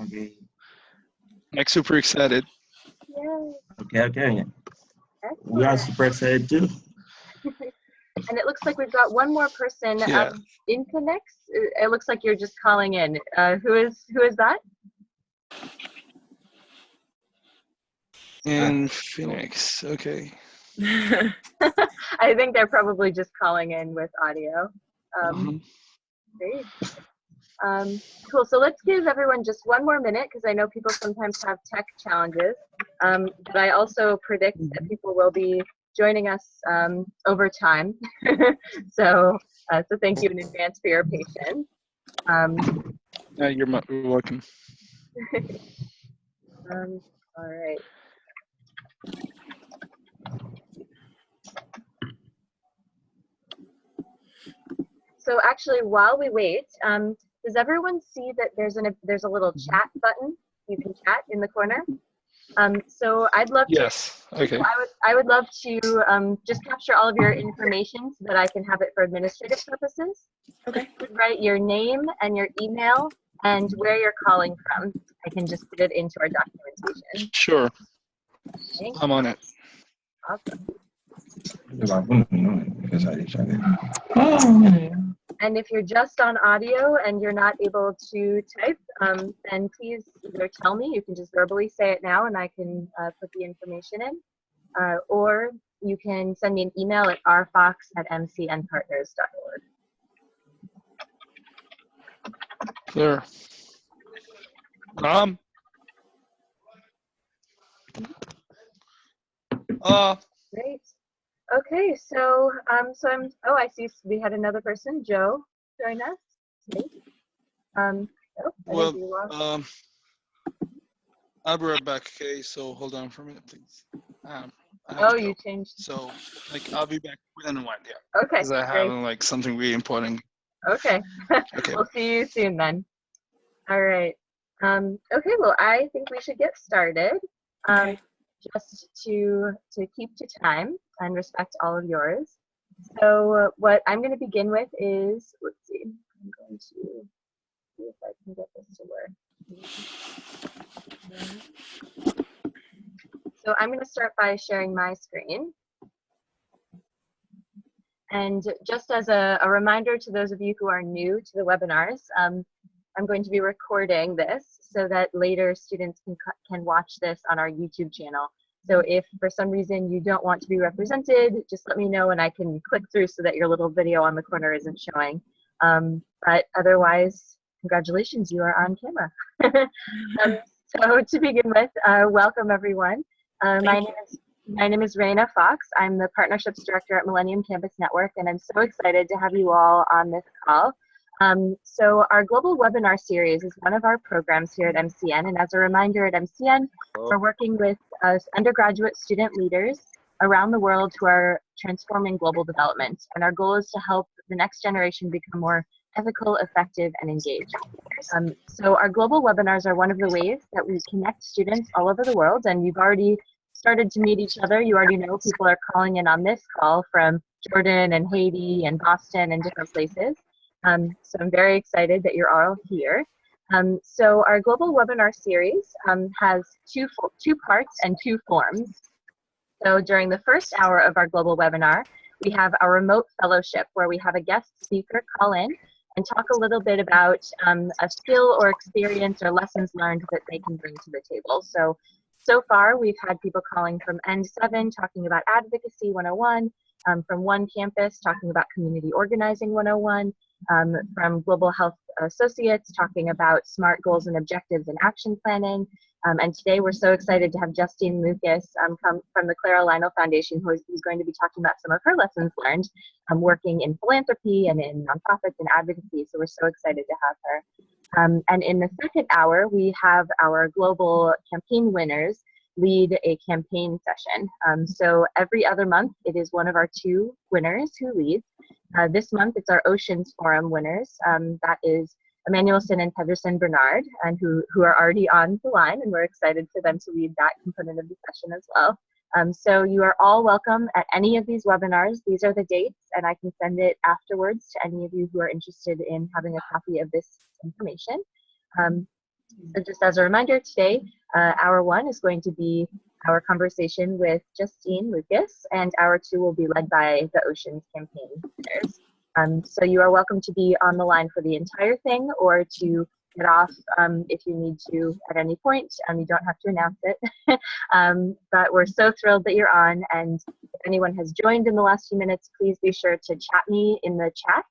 Okay. Like super excited. Yay. Okay. We are Excellent. super excited too. And it looks like we've got one more person Yeah. in Phoenix. It looks like you're just calling in. Who is that? In Phoenix, okay. I think they're probably just calling in with audio. Great. Cool. So let's give everyone just one more minute because I know people sometimes have tech challenges. But I also predict that people will be joining us over time. So thank you in advance for your patience. Yeah, you're welcome. All right. So actually, while we wait, does everyone see that there's a little chat button? You can chat in the corner. So I'd love to. Yes. Okay. So I would love to just capture all of your information so that I can have it for administrative purposes. Okay. You could write your name and your email and where you're calling from. I can just put it into our documentation. Sure. Okay. I'm on it. Awesome. And if you're just on audio and you're not able to type, then please either tell me, you can just verbally say it now and I can put the information in, or you can send me an email at rfox@mcnpartners.org. Clear. Great. Okay, so I see we had another person, Joe, join us. Great. Well, I'll be right back. Okay, so hold on for a minute, please. You changed. So, I'll be back within a while. Yeah. Okay. Because I have something really important. Okay. Okay. We'll see you soon then. All right. Okay. Well, I think we should get started. Okay. Just to keep to time and respect all of yours. So what I'm going to begin with is, let's see, I'm going to see if I can get this to work. So I'm going to start by sharing my screen. And just as a reminder to those of you who are new to the webinars, I'm going to be recording this so that later students can watch this on our YouTube channel. So if for some reason you don't want to be represented, just let me know and I can click through so that your little video on the corner isn't showing. But otherwise, congratulations, you are on camera. So to begin with, welcome everyone. My name is Raina Fox. I'm the Partnerships Director at Millennium Campus Network, and I'm so excited to have you all on this call. So our global webinar series is one of our programs here at MCN, and as a reminder, at MCN, we're working with undergraduate student leaders around the world who are transforming global development, and our goal is to help the next generation become more ethical, effective, and engaged. So our global webinars are one of the ways that we connect students all over the world, and you've already started to meet each other. You already know people are calling in on this call from Jordan and Haiti and Boston and different places. So I'm very excited that you're all here. So our global webinar series has two parts and two forms. So during the first hour of our global webinar, we have our remote fellowship where we have a guest speaker call in and talk a little bit about a skill or experience or lessons learned that they can bring to the table. So far, we've had people calling from N7 talking about Advocacy 101, from One Campus talking about Community Organizing 101, from Global Health Associates talking about SMART goals and objectives and action planning. And today we're so excited to have Justine Lucas come from the Clara Lionel Foundation, who's going to be talking about some of her lessons learned working in philanthropy and in nonprofits and advocacy. So we're so excited to have her. And in the second hour, we have our global campaign winners lead a campaign session. So every other month, it is one of our two winners who leads. This month, it's our Oceans Forum winners. That is Emmanuelson and Pedrisson Bernard, and who are already on the line, and we're excited for them to lead that component of the session as well. So you are all welcome at any of these webinars. These are the dates, and I can send it afterwards to any of you who are interested in having a copy of this information. So just as a reminder, today, hour one is going to be our conversation with Justine Lucas, and hour two will be led by the Oceans campaign leaders. So you are welcome to be on the line for the entire thing or to get off if you need to at any point. You don't have to announce it. But we're so thrilled that you're on, and if anyone has joined in the last few minutes, please be sure to chat me in the chat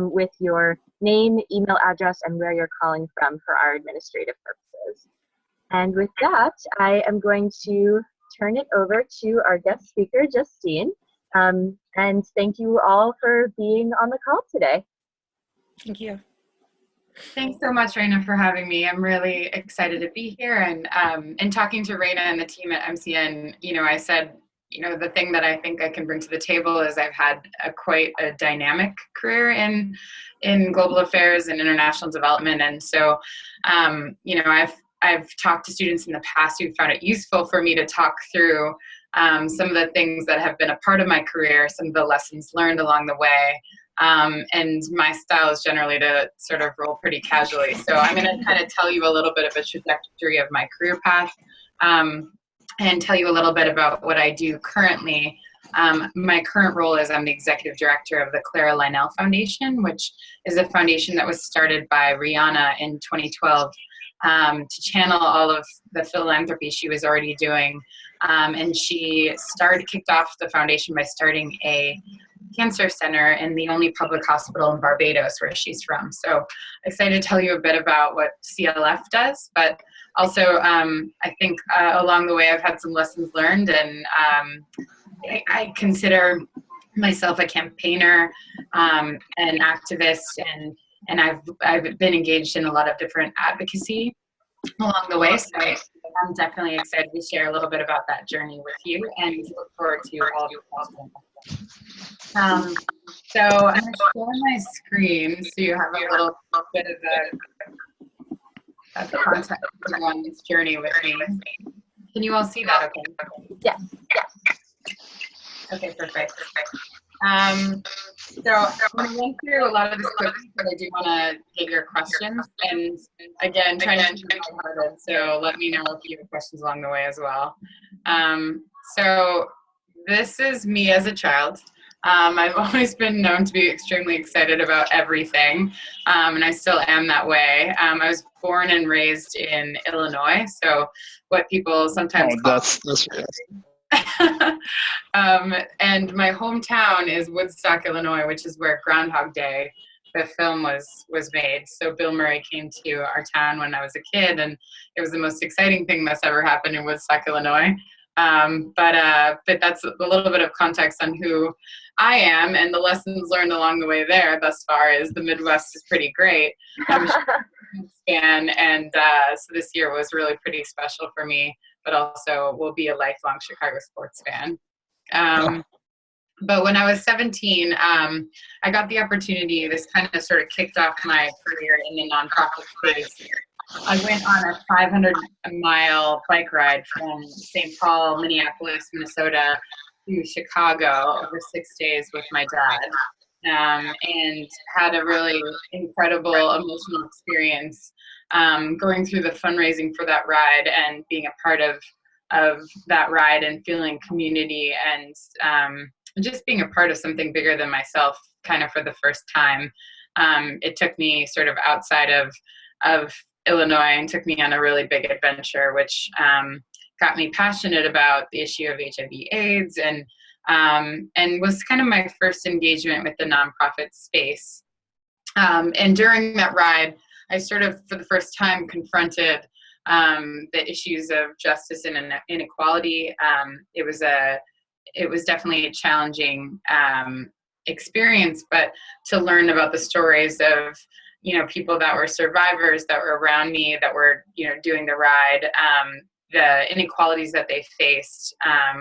with your name, email address, and where you're calling from for our administrative purposes. And with that, I am going to turn it over to our guest speaker, Justine. And thank you all for being on the call today. Thank you. Thanks so much, Raina, for having me. I'm really excited to be here. And talking to Raina and the team at MCN, I said, the thing that I think I can bring to the table is I've had quite a dynamic career in global affairs and international development. And so, I've talked to students in the past who found it useful for me to talk through some of the things that have been a part of my career, some of the lessons learned along the way. And my style is generally to sort of roll pretty casually. So I'm going to kind of tell you a little bit of a trajectory of my career path and tell you a little bit about what I do currently. My current role is I'm the executive director of the Clara Lionel Foundation, which is a foundation that was started by Rihanna in 2012 to channel all of the philanthropy she was already doing. And she kicked off the foundation by starting a cancer center in the only public hospital in Barbados, where she's from. So excited to tell you a bit about what CLF does, but also I think along the way I've had some lessons learned, and I consider myself a campaigner, an activist, and I've been engaged in a lot of different advocacy along the way. So I'm definitely excited to share a little bit about that journey with you, and look forward to all of your questions. So I'm going to share my screen so you have a little bit of the context on this journey with me. Can you all see that okay? Yes. Okay, perfect. So I'm going to run through a lot of this quickly, but I do want to get your questions. And again, trying to keep it lighthearted, so let me know if you have questions along the way as well. So this is me as a child. I've always been known to be extremely excited about everything, and I still am that way. I was born and raised in Illinois, so what people sometimes call that's and my hometown is Woodstock, Illinois, which is where Groundhog Day, the film, was made. So Bill Murray came to our town when I was a kid, and it was the most exciting thing that's ever happened in Woodstock, Illinois. But that's a little bit of context on who I am, and the lessons learned along the way there thus far is the Midwest is pretty great. I'm a fan, and so this year was really pretty special for me, but also will be a lifelong Chicago sports fan. But when I was 17, I got the opportunity, this kind of sort of kicked off my career in the nonprofit space. I went on a 500-mile bike ride from St. Paul, Minneapolis, Minnesota to Chicago over 6 days with my dad, and had a really incredible emotional experience going through the fundraising for that ride and being a part of that ride and feeling community and just being a part of something bigger than myself kind of for the first time. It took me sort of outside of Illinois and took me on a really big adventure, which got me passionate about the issue of HIV/AIDS and was kind of my first engagement with the nonprofit space. And during that ride, I sort of, for the first time, confronted the issues of justice and inequality. It was definitely a challenging experience, but to learn about the stories of people that were survivors that were around me that were doing the ride, the inequalities that they faced,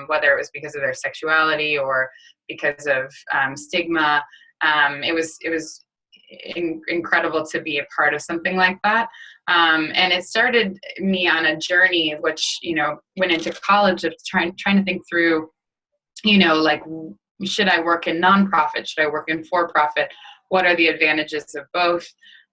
whether it was because of their sexuality or because of stigma. It was incredible to be a part of something like that. And it started me on a journey which, went into college of trying to think through, like, should I work in nonprofit? Should I work in for-profit? What are the advantages of both?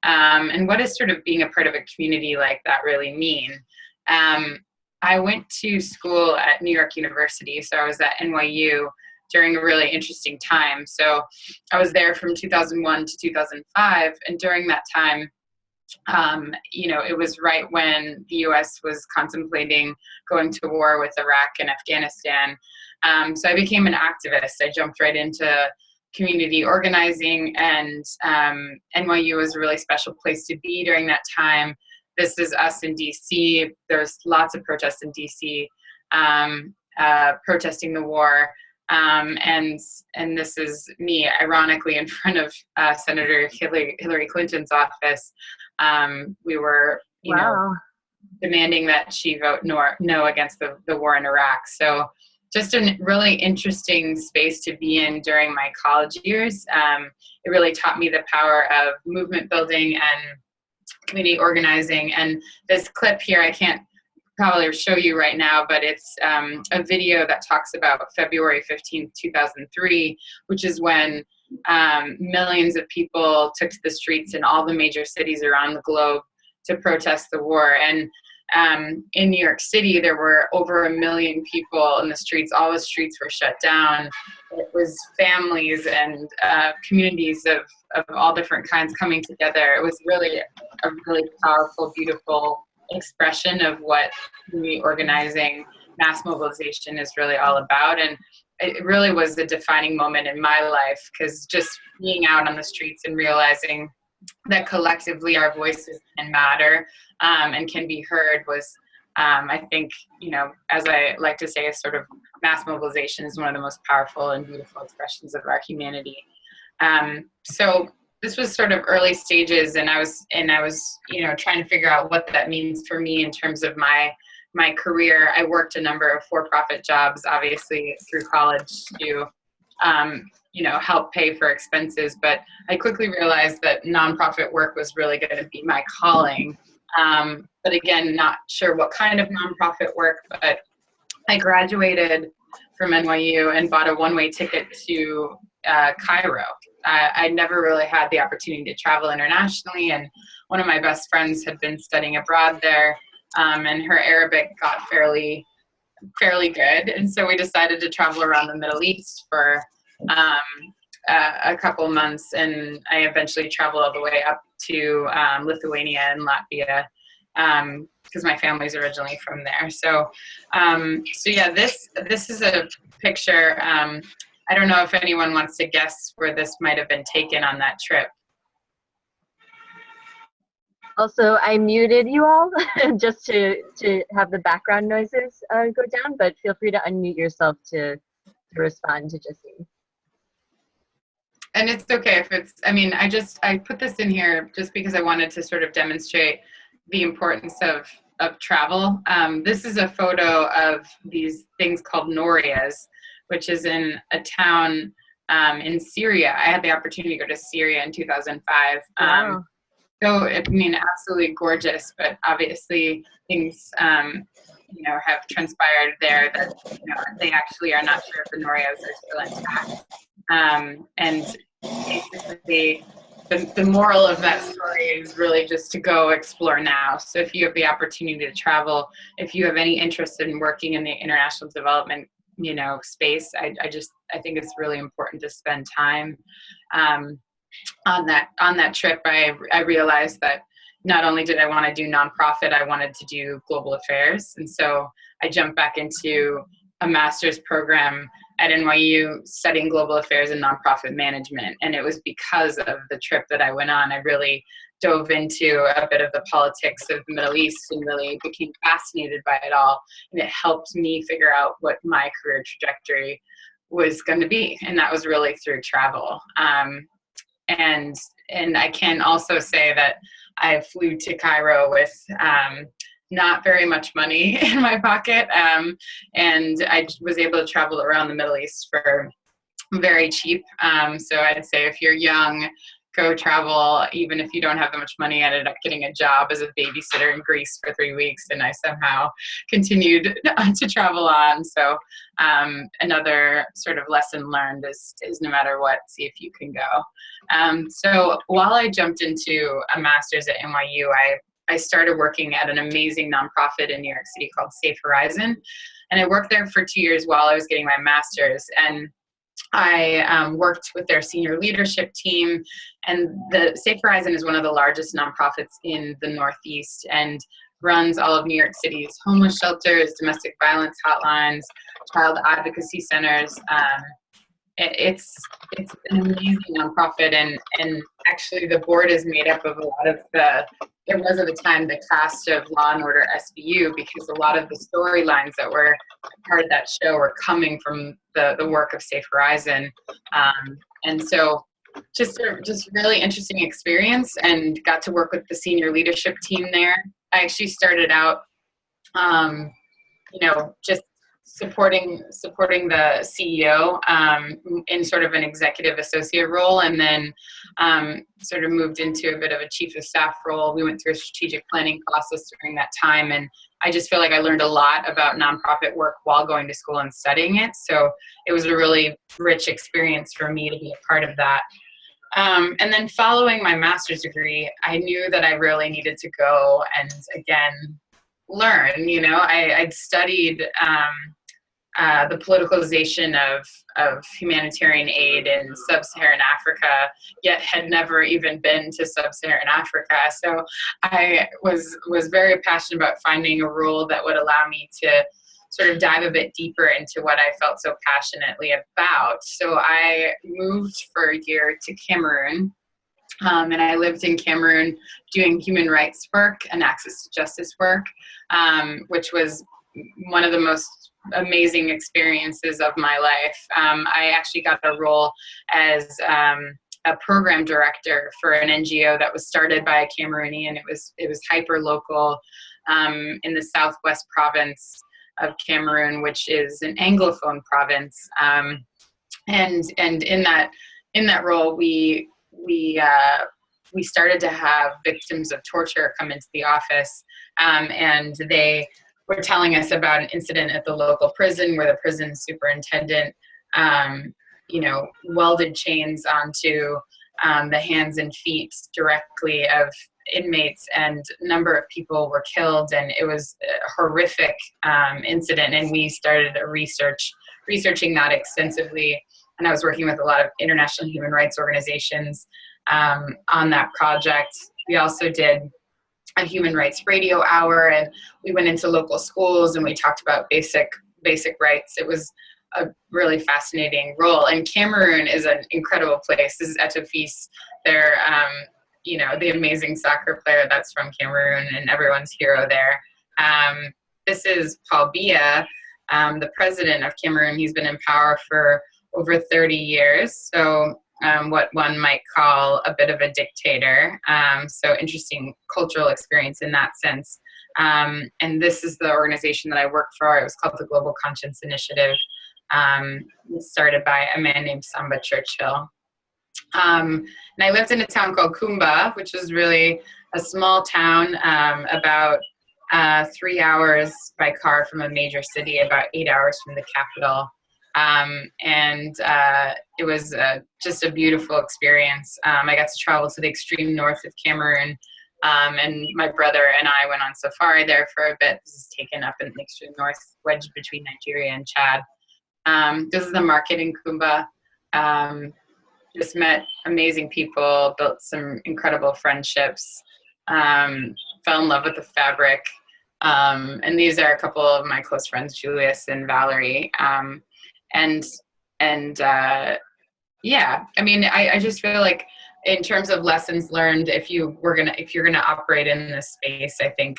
And what does sort of being a part of a community like that really mean? I went to school at New York University, so I was at NYU during a really interesting time. So I was there from 2001 to 2005, and during that time, it was right when the U.S. was contemplating going to war with Iraq and Afghanistan. So I became an activist. I jumped right into community organizing, and NYU was a really special place to be during that time. This is us in DC. There's lots of protests in DC, protesting the war. And this is me, ironically, in front of Senator Hillary Clinton's office. We were, demanding that she vote no against the war in Iraq. So just a really interesting space to be in during my college years. It really taught me the power of movement building and community organizing. And this clip here, I can't probably show you right now, but it's a video that talks about February 15th, 2003, which is when millions of people took to the streets in all the major cities around the globe to protest the war. And in New York City, there were over 1 million people in the streets. All the streets were shut down. It was families and communities of all different kinds coming together. It was really a really powerful, beautiful expression of what community organizing, mass mobilization is really all about. And it really was a defining moment in my life, because just being out on the streets and realizing that collectively our voices can matter and can be heard was, I think, as I like to say, a sort of mass mobilization is one of the most powerful and beautiful expressions of our humanity. So this was sort of early stages, and I was trying to figure out what that means for me in terms of my career. I worked a number of for-profit jobs, obviously through college, to help pay for expenses. But I quickly realized that nonprofit work was really going to be my calling. But again, not sure what kind of nonprofit work, but I graduated from NYU and bought a one-way ticket to Cairo. I never really had the opportunity to travel internationally, and one of my best friends had been studying abroad there, and her Arabic got fairly good. And so we decided to travel around the Middle East for a couple months, and I eventually traveled all the way up to Lithuania and Latvia, because my family's originally from there. So yeah, this is a picture. I don't know if anyone wants to guess where this might have been taken on that trip. Also, I muted you all just to have the background noises go down, but feel free to unmute yourself to respond to Justine. And it's okay if it's, I put this in here just because I wanted to sort of demonstrate the importance of travel. This is a photo of these things called Norias, which is in a town in Syria. I had the opportunity to go to Syria in 2005. Wow. So, absolutely gorgeous, but obviously things, have transpired there that, they actually are not sure if the Norias are still intact. And basically, the moral of that story is really just to go explore now. So if you have the opportunity to travel, if you have any interest in working in the international development, space, I think it's really important to spend time on that trip. I realized that not only did I want to do nonprofit, I wanted to do global affairs. And so I jumped back into a master's program at NYU studying global affairs and nonprofit management. And it was because of the trip that I went on. I really dove into a bit of the politics of the Middle East and really became fascinated by it all. And it helped me figure out what my career trajectory was going to be. And that was really through travel. And I can also say that I flew to Cairo with not very much money in my pocket. And I was able to travel around the Middle East for very cheap. So I'd say if you're young, go travel, even if you don't have that much money. I ended up getting a job as a babysitter in Greece for 3 weeks, and I somehow continued to travel on. So another sort of lesson learned is no matter what, see if you can go. So while I jumped into a master's at NYU, I started working at an amazing nonprofit in New York City called Safe Horizon. And I worked there for 2 years while I was getting my master's. And I worked with their senior leadership team. And the Safe Horizon is one of the largest nonprofits in the Northeast and runs all of New York City's homeless shelters, domestic violence hotlines, child advocacy centers. It's an amazing nonprofit, and actually the board is made up of a lot of it was at the time the cast of Law and Order SVU, because a lot of the storylines that were part of that show were coming from the work of Safe Horizon. And so just really interesting experience, and got to work with the senior leadership team there. I actually started out, just supporting the CEO in sort of an executive associate role, and then sort of moved into a bit of a chief of staff role. We went through a strategic planning process during that time, and I just feel like I learned a lot about nonprofit work while going to school and studying it. So it was a really rich experience for me to be a part of that. And then following my master's degree, I knew that I really needed to go and again learn. I'd studied the politicalization of humanitarian aid in sub-Saharan Africa, yet had never even been to sub-Saharan Africa. So I was very passionate about finding a role that would allow me to sort of dive a bit deeper into what I felt so passionately about. So I moved for a year to Cameroon, and I lived in Cameroon doing human rights work and access to justice work, which was one of the most amazing experiences of my life. I actually got a role as a program director for an NGO that was started by a Cameroonian. It was hyper local in the southwest province of Cameroon, which is an Anglophone province. And in that role, we started to have victims of torture come into the office, and they were telling us about an incident at the local prison where the prison superintendent, welded chains onto the hands and feet directly of inmates, and a number of people were killed, and it was a horrific incident. And we started researching that extensively, and I was working with a lot of international human rights organizations on that project. We also did a human rights radio hour, and we went into local schools and we talked about basic rights. It was a really fascinating role. And Cameroon is an incredible place. This is Etofis. They're, the amazing soccer player that's from Cameroon and everyone's hero there. This is Paul Biya, the president of Cameroon. He's been in power for over 30 years. So what one might call a bit of a dictator. So interesting cultural experience in that sense. And this is the organization that I work for. It was called the Global Conscience Initiative, started by a man named Samba Churchill. And I lived in a town called Kumba, which is really a small town, about 3 hours by car from a major city, about 8 hours from the capital. And it was just a beautiful experience. I got to travel to the extreme north of Cameroon, and my brother and I went on safari there for a bit. This is taken up in the extreme north, wedged between Nigeria and Chad. This is the market in Kumba. Just met amazing people, built some incredible friendships, fell in love with the fabric. And these are a couple of my close friends, Julius and Valerie. I just feel like in terms of lessons learned, if you're gonna operate in this space, I think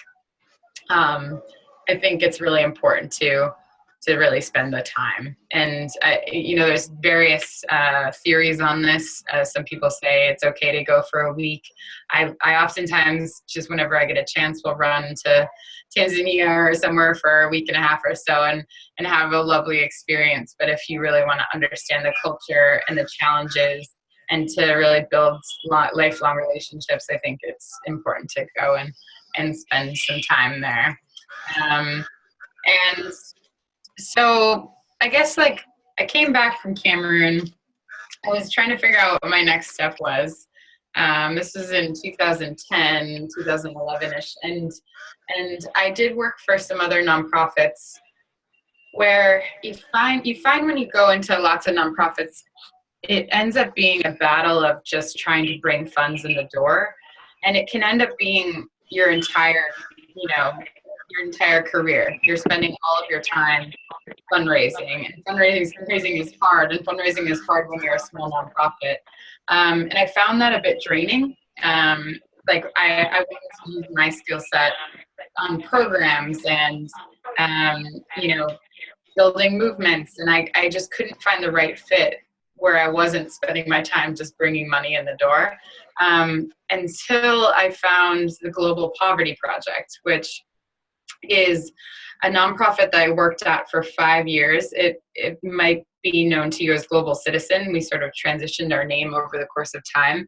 it's really important to really spend the time. And there's various theories on this. Some people say it's okay to go for a week. I oftentimes, just whenever I get a chance, will run to Tanzania or somewhere for a week and a half or so and have a lovely experience. But if you really want to understand the culture and the challenges and to really build lifelong relationships, I think it's important to go and spend some time there. And so I guess like I came back from Cameroon. I was trying to figure out what my next step was. This was in 2010, 2011-ish. And I did work for some other nonprofits where you find when you go into lots of nonprofits, it ends up being a battle of just trying to bring funds in the door. And it can end up being your entire career. You're spending all of your time fundraising, and fundraising is hard, and fundraising is hard when you're a small nonprofit. And I found that a bit draining. Like I wanted to use my skill set on programs and, building movements, and I just couldn't find the right fit where I wasn't spending my time just bringing money in the door, until I found the Global Poverty Project, which is a nonprofit that I worked at for 5 years. It might be known to you as Global Citizen. We sort of transitioned our name over the course of time.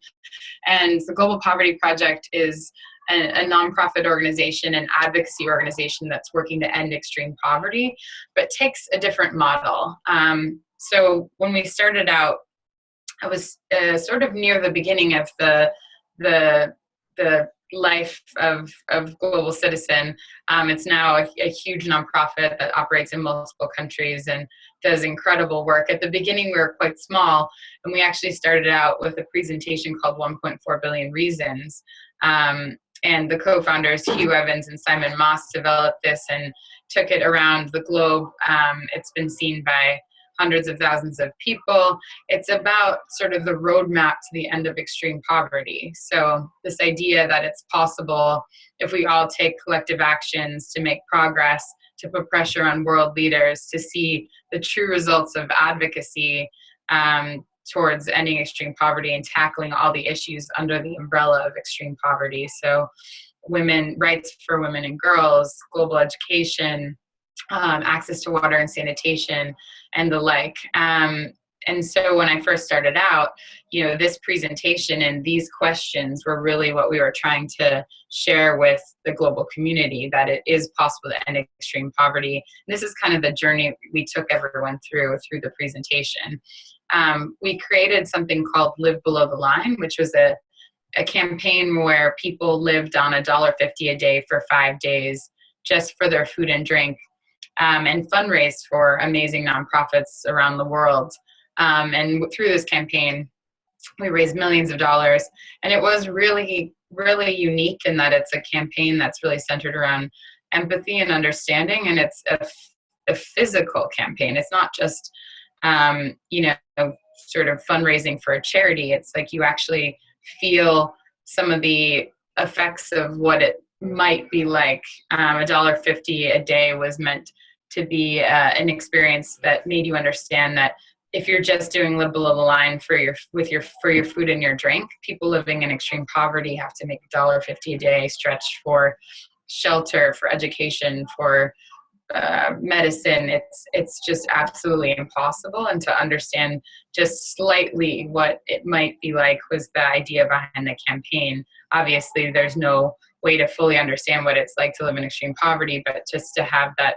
And the Global Poverty Project is a nonprofit organization, an advocacy organization that's working to end extreme poverty, but takes a different model. So when we started out, I was sort of near the beginning of the life of Global Citizen. It's now a huge nonprofit that operates in multiple countries and does incredible work. At the beginning, we were quite small, and we actually started out with a presentation called 1.4 Billion Reasons. And the co-founders, Hugh Evans and Simon Moss, developed this and took it around the globe. It's been seen by hundreds of thousands of people. It's about sort of the roadmap to the end of extreme poverty. So this idea that it's possible, if we all take collective actions to make progress, to put pressure on world leaders, to see the true results of advocacy towards ending extreme poverty and tackling all the issues under the umbrella of extreme poverty. So rights for women and girls, global education, access to water and sanitation, and the like. And so when I first started out, this presentation and these questions were really what we were trying to share with the global community, that it is possible to end extreme poverty. And this is kind of the journey we took everyone through the presentation. We created something called Live Below the Line, which was a campaign where people lived on $1.50 a day for 5 days just for their food and drink, and fundraised for amazing nonprofits around the world. And through this campaign, we raised millions of dollars. And it was really, really unique in that it's a campaign that's really centered around empathy and understanding. And it's a physical campaign. It's not just, sort of fundraising for a charity. It's like you actually feel some of the effects of what it might be like. $1.50 a day was meant to be an experience that made you understand that if you're just doing Live Below the Line for your food and your drink, people living in extreme poverty have to make $1.50 a day stretch for shelter, for education, for medicine. It's just absolutely impossible. And to understand just slightly what it might be like was the idea behind the campaign. Obviously, there's no way to fully understand what it's like to live in extreme poverty, but just to have that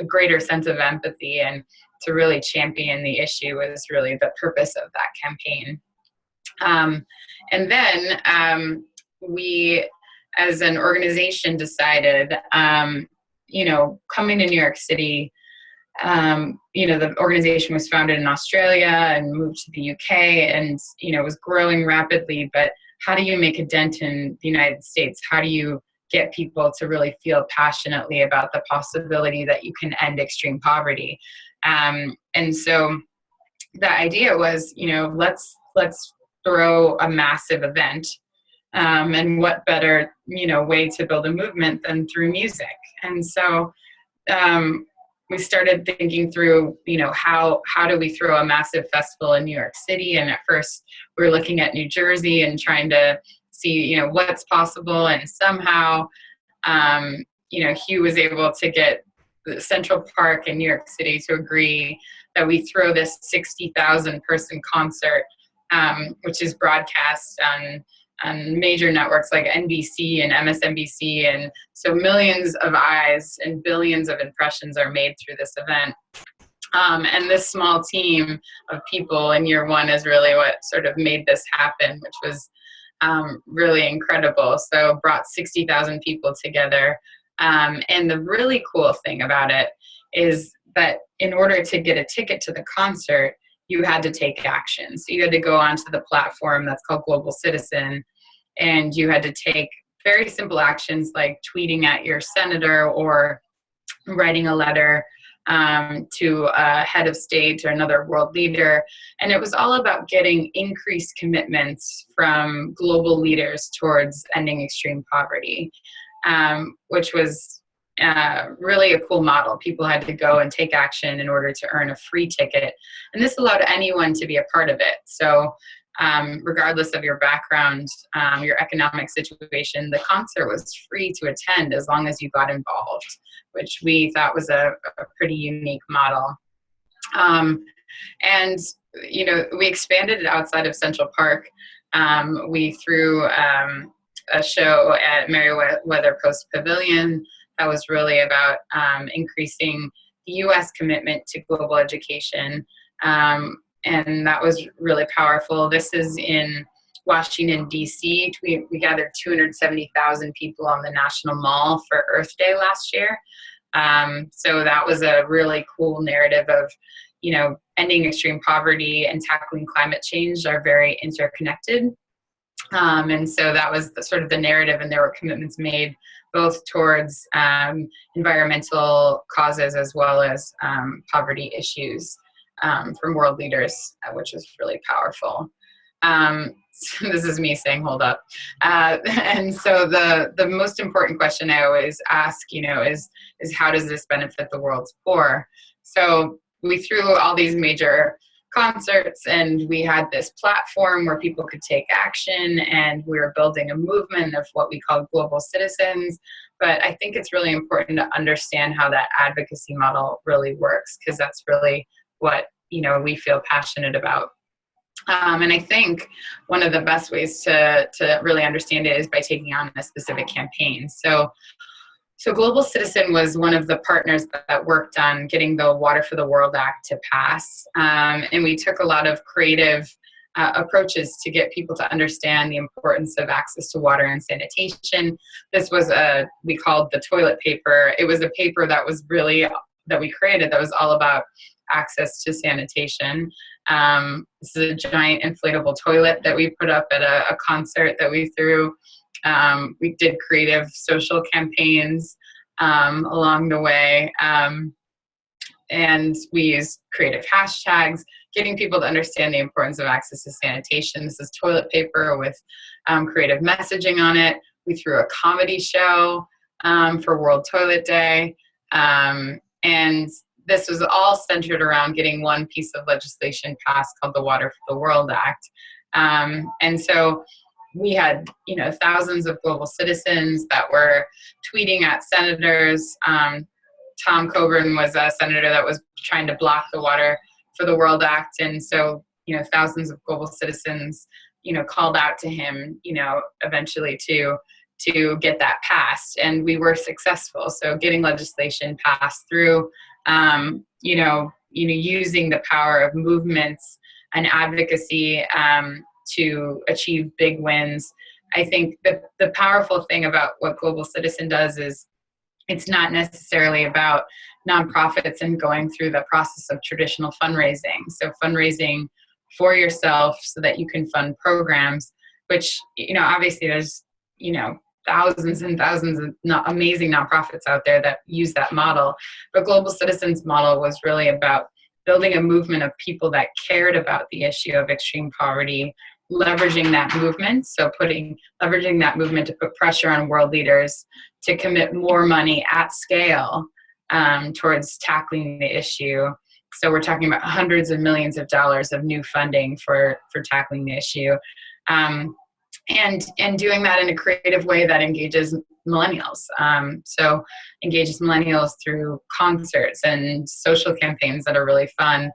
greater sense of empathy and to really champion the issue is really the purpose of that campaign. And then we, as an organization, decided, coming to New York City, the organization was founded in Australia and moved to the UK and, was growing rapidly, but how do you make a dent in the United States? How do you get people to really feel passionately about the possibility that you can end extreme poverty? And so the idea was, let's throw a massive event. And what better, way to build a movement than through music? And so we started thinking through, how do we throw a massive festival in New York City? And at first we were looking at New Jersey and trying to see, what's possible. And somehow, Hugh was able to get the Central Park in New York City to agree that we throw this 60,000 person concert which is broadcast on major networks like NBC and MSNBC. And so millions of eyes and billions of impressions are made through this event. And this small team of people in year one is really what sort of made this happen, which was really incredible. So brought 60,000 people together. And the really cool thing about it is that in order to get a ticket to the concert, you had to take action. So you had to go onto the platform that's called Global Citizen, and you had to take very simple actions like tweeting at your senator or writing a letter to a head of state or another world leader. And it was all about getting increased commitments from global leaders towards ending extreme poverty, which was really a cool model. People had to go and take action in order to earn a free ticket. And this allowed anyone to be a part of it. So regardless of your background, your economic situation, the concert was free to attend as long as you got involved, which we thought was a pretty unique model. And, you know, we expanded it outside of Central Park. We threw a show at Merriweather Post Pavilion that was really about increasing the U.S. commitment to global education. And that was really powerful. This is in Washington, D.C. We gathered 270,000 people on the National Mall for Earth Day last year. So that was a really cool narrative of, you know, ending extreme poverty and tackling climate change are very interconnected. And so that was sort of the narrative, and there were commitments made both towards environmental causes as well as poverty issues from world leaders, which was really powerful. So this is me saying, hold up. And so the most important question I always ask, you know, is how does this benefit the world's poor? So we threw all these major concerts, and we had this platform where people could take action, and we were building a movement of what we call global citizens. But I think it's really important to understand how that advocacy model really works, because that's really what, you know, we feel passionate about. And I think one of the best ways to really understand it is by taking on a specific campaign. So Global Citizen was one of the partners that worked on getting the Water for the World Act to pass. And we took a lot of creative approaches to get people to understand the importance of access to water and sanitation. This was we called the toilet paper. It was a paper that was really, that we created that was all about access to sanitation. This is a giant inflatable toilet that we put up at a concert that we threw. We did creative social campaigns along the way, and we used creative hashtags, getting people to understand the importance of access to sanitation. This is toilet paper with creative messaging on it. We threw a comedy show for World Toilet Day, and this was all centered around getting one piece of legislation passed called the Water for the World Act. And so we had, you know, thousands of global citizens that were tweeting at senators. Tom Coburn was a senator that was trying to block the Water for the World Act. And so, you know, thousands of global citizens, you know, called out to him, you know, eventually to get that passed. And we were successful. So getting legislation passed through, you know, using the power of movements and advocacy to achieve big wins. I think that the powerful thing about what Global Citizen does is it's not necessarily about nonprofits and going through the process of traditional fundraising. So fundraising for yourself so that you can fund programs, which, you know, obviously there's, you know, thousands and thousands of amazing nonprofits out there that use that model. But Global Citizens model was really about building a movement of people that cared about the issue of extreme poverty, leveraging that movement. So leveraging that movement to put pressure on world leaders to commit more money at scale towards tackling the issue. So we're talking about hundreds of millions of dollars of new funding for tackling the issue. And doing that in a creative way that engages millennials. So engages millennials through concerts and social campaigns that are really fun.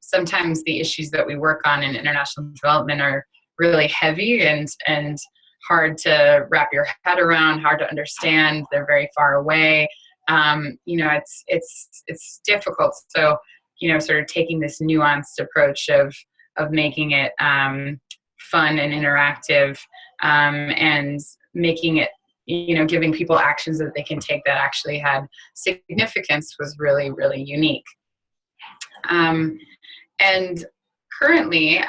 Sometimes the issues that we work on in international development are really heavy and hard to wrap your head around, hard to understand. They're very far away. It's difficult. So, sort of taking this nuanced approach of making it fun and interactive, and making it, giving people actions that they can take that actually had significance was really, really unique. And currently,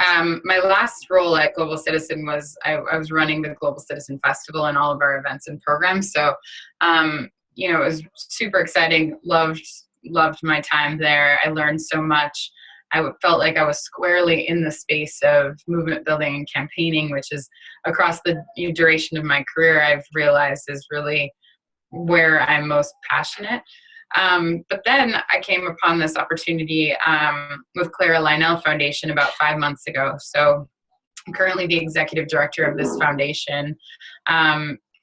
my last role at Global Citizen was I was running the Global Citizen Festival and all of our events and programs. So, it was super exciting. Loved my time there. I learned so much. I felt like I was squarely in the space of movement building and campaigning, which is across the duration of my career, I've realized is really where I'm most passionate. But then I came upon this opportunity with Clara Lionel Foundation about 5 months ago. So I'm currently the executive director of this foundation.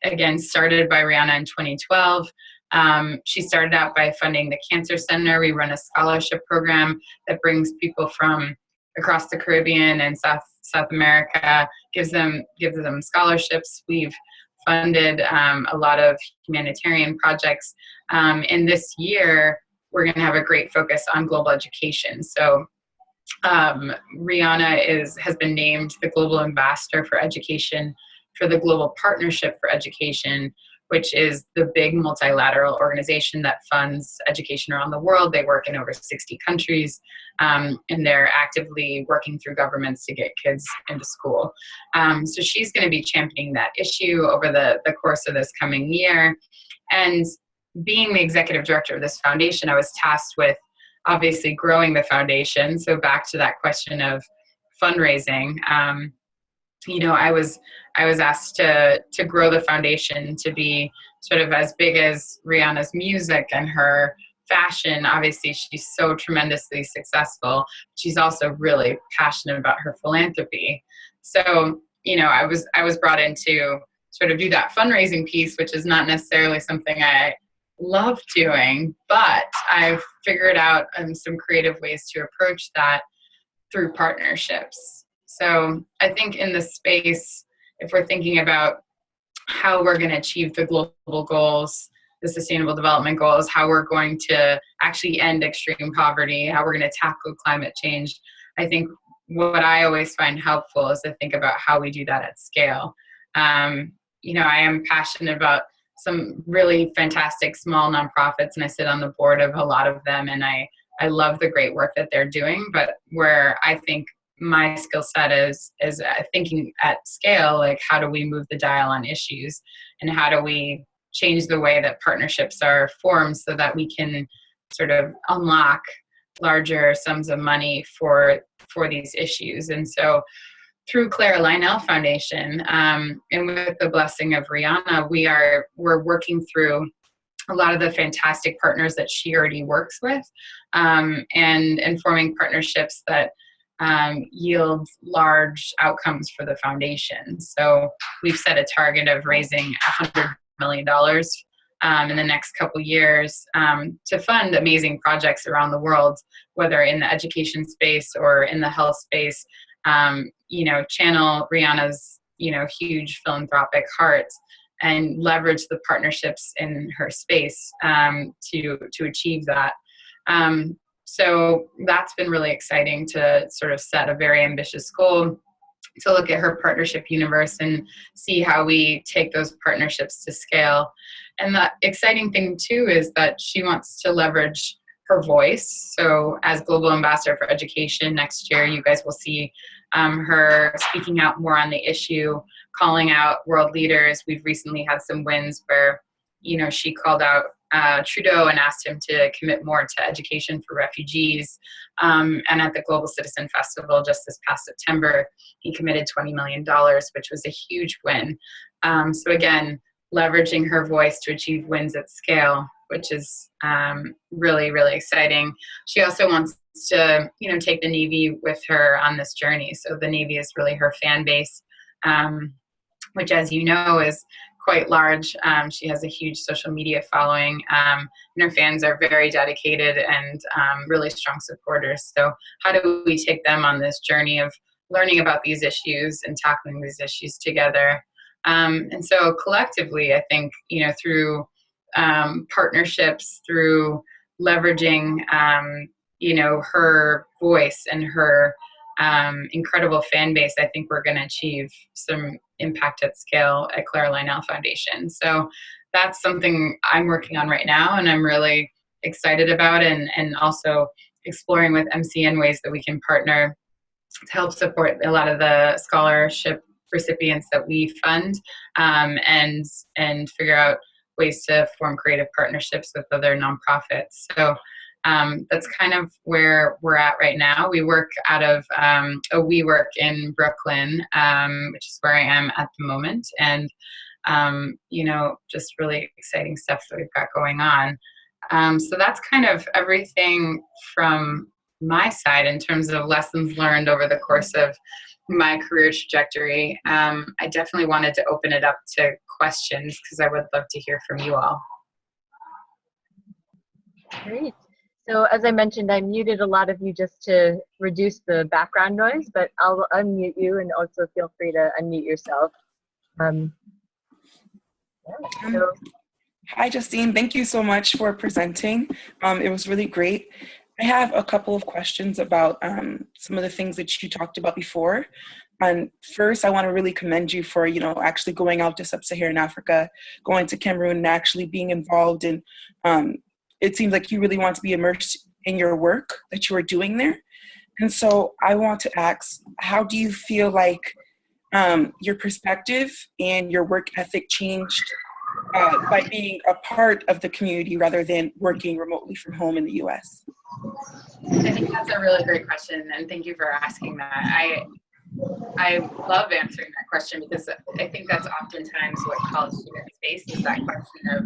Again, started by Rihanna in 2012. She started out by funding the Cancer Center. We run a scholarship program that brings people from across the Caribbean and South America, gives them scholarships. We've funded a lot of humanitarian projects. And this year, we're going to have a great focus on global education. So Rihanna has been named the Global Ambassador for Education for the Global Partnership for Education, which is the big multilateral organization that funds education around the world. They work in over 60 countries, and they're actively working through governments to get kids into school. So she's going to be championing that issue over the course of this coming year. And being the executive director of this foundation, I was tasked with obviously growing the foundation. So back to that question of fundraising, I was asked to grow the foundation to be sort of as big as Rihanna's music and her fashion. Obviously, she's so tremendously successful. She's also really passionate about her philanthropy. So, I was brought in to sort of do that fundraising piece, which is not necessarily something I love doing, but I've figured out some creative ways to approach that through partnerships. So I think in this space, if we're thinking about how we're going to achieve the global goals, the sustainable development goals, how we're going to actually end extreme poverty, how we're going to tackle climate change, I think what I always find helpful is to think about how we do that at scale. I am passionate about some really fantastic small nonprofits, and I sit on the board of a lot of them, and I love the great work that they're doing. But where I think my skill set is thinking at scale, like how do we move the dial on issues, and how do we change the way that partnerships are formed so that we can sort of unlock larger sums of money for these issues. And so through Clara Lionel Foundation, and with the blessing of Rihanna, we're working through a lot of the fantastic partners that she already works with, and forming partnerships that yield large outcomes for the foundation. So we've set a target of raising $100 million in the next couple years to fund amazing projects around the world, whether in the education space or in the health space. Channel Rihanna's huge philanthropic heart and leverage the partnerships in her space to achieve that. So that's been really exciting to sort of set a very ambitious goal, to look at her partnership universe and see how we take those partnerships to scale. And the exciting thing too is that she wants to leverage her voice. So as Global Ambassador for Education next year, you guys will see her speaking out more on the issue, calling out world leaders. We've recently had some wins where, she called out Trudeau and asked him to commit more to education for refugees. And at the Global Citizen Festival just this past September, he committed $20 million, which was a huge win. So again, leveraging her voice to achieve wins at scale, which is really, really exciting. She also wants to, take the Navy with her on this journey. So the Navy is really her fan base, which, as you know, is quite large. She has a huge social media following, and her fans are very dedicated and really strong supporters. So how do we take them on this journey of learning about these issues and tackling these issues together? And so collectively, I think, through partnerships, through leveraging, her voice and her incredible fan base, I think we're going to achieve some impact at scale at Clara Lionel Foundation. So that's something I'm working on right now, and I'm really excited about, and also exploring with MCN ways that we can partner to help support a lot of the scholarship recipients that we fund, and figure out ways to form creative partnerships with other nonprofits. So that's kind of where we're at right now. We work out of a WeWork in Brooklyn, which is where I am at the moment. And, just really exciting stuff that we've got going on. So that's kind of everything from my side in terms of lessons learned over the course of my career trajectory. I definitely wanted to open it up to questions because I would love to hear from you all. Great. So as I mentioned, I muted a lot of you just to reduce the background noise, but I'll unmute you, and also feel free to unmute yourself. Hi, Justine. Thank you so much for presenting. It was really great. I have a couple of questions about some of the things that you talked about before. And first, I want to really commend you for, actually going out to sub-Saharan Africa, going to Cameroon, and actually being involved in it seems like you really want to be immersed in your work that you are doing there. And so I want to ask, how do you feel like your perspective and your work ethic changed by being a part of the community rather than working remotely from home in the US? I think that's a really great question, and thank you for asking that. I love answering that question because I think that's oftentimes what college students face, is that question of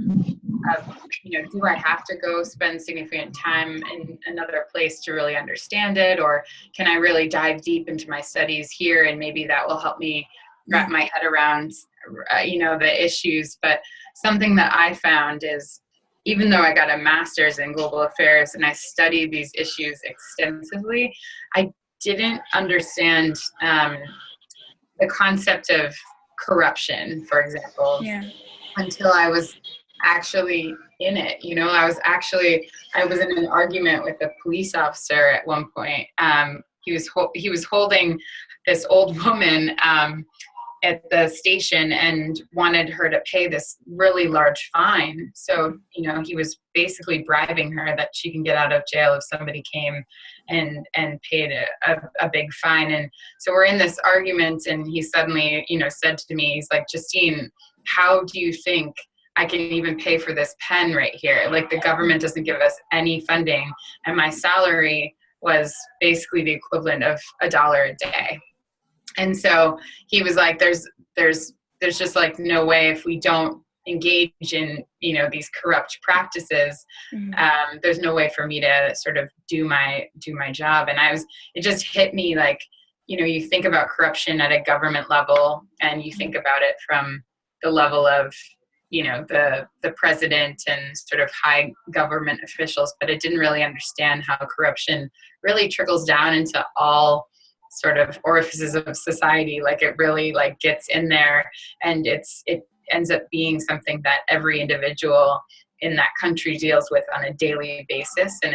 do I have to go spend significant time in another place to really understand it, or can I really dive deep into my studies here, and maybe that will help me wrap my head around the issues. But something that I found is, even though I got a master's in global affairs and I studied these issues extensively, I didn't understand the concept of corruption, for example, until I was actually in it. I was in an argument with a police officer at one point. He was holding this old woman at the station and wanted her to pay this really large fine. So, he was basically bribing her that she can get out of jail if somebody came and paid a big fine. And so we're in this argument, and he suddenly, said to me, he's like, Justine, how do you think I can even pay for this pen right here? Like, the government doesn't give us any funding, and my salary was basically the equivalent of $1 a day. And so he was like, there's just like no way, if we don't engage in, these corrupt practices, there's no way for me to sort of do my job. And it just hit me like, you think about corruption at a government level, and you think about it from the level of, the president and sort of high government officials, but I didn't really understand how corruption really trickles down into all sort of orifices of society. Like, it really like gets in there, and it ends up being something that every individual in that country deals with on a daily basis, and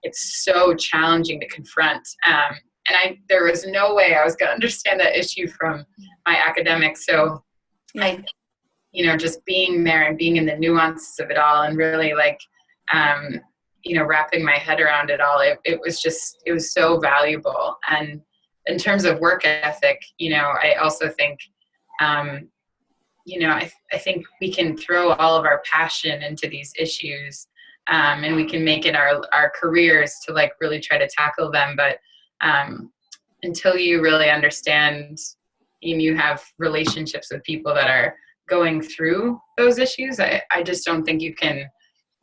it's so challenging to confront. And there was no way I was going to understand that issue from my academics. So just being there and being in the nuances of it all, and really like, wrapping my head around it all, it was so valuable. And in terms of work ethic, I also think, I think we can throw all of our passion into these issues, and we can make it our careers to like really try to tackle them. But until you really understand, and you have relationships with people that are going through those issues, I just don't think you can,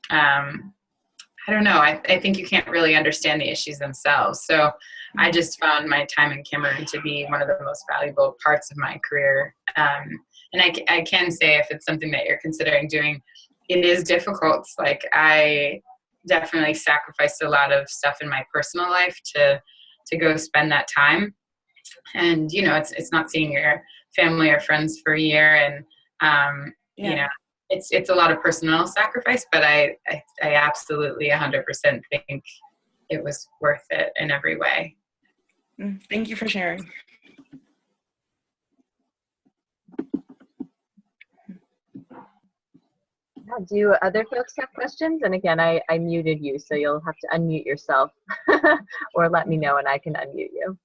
I don't know. I think you can't really understand the issues themselves. So I just found my time in Cameroon to be one of the most valuable parts of my career. And I can say, if it's something that you're considering doing, it is difficult. Like, I definitely sacrificed a lot of stuff in my personal life to go spend that time. And, you know, it's not seeing your family or friends for a year. And, you know, it's a lot of personal sacrifice, but I absolutely 100% think it was worth it in every way. Thank you for sharing. Do other folks have questions? And again, I muted you, so you'll have to unmute yourself or let me know and I can unmute you.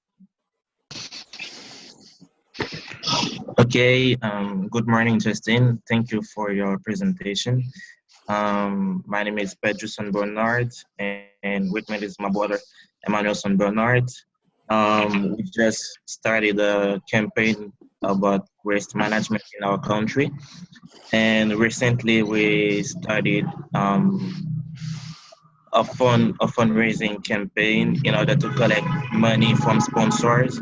Okay, good morning, Justine. Thank you for your presentation. My name is Pedrisson Bernard, and with me is my brother, Emmanuelson Bernard. We just started a campaign about waste management in our country. And recently we started a fundraising campaign in order to collect money from sponsors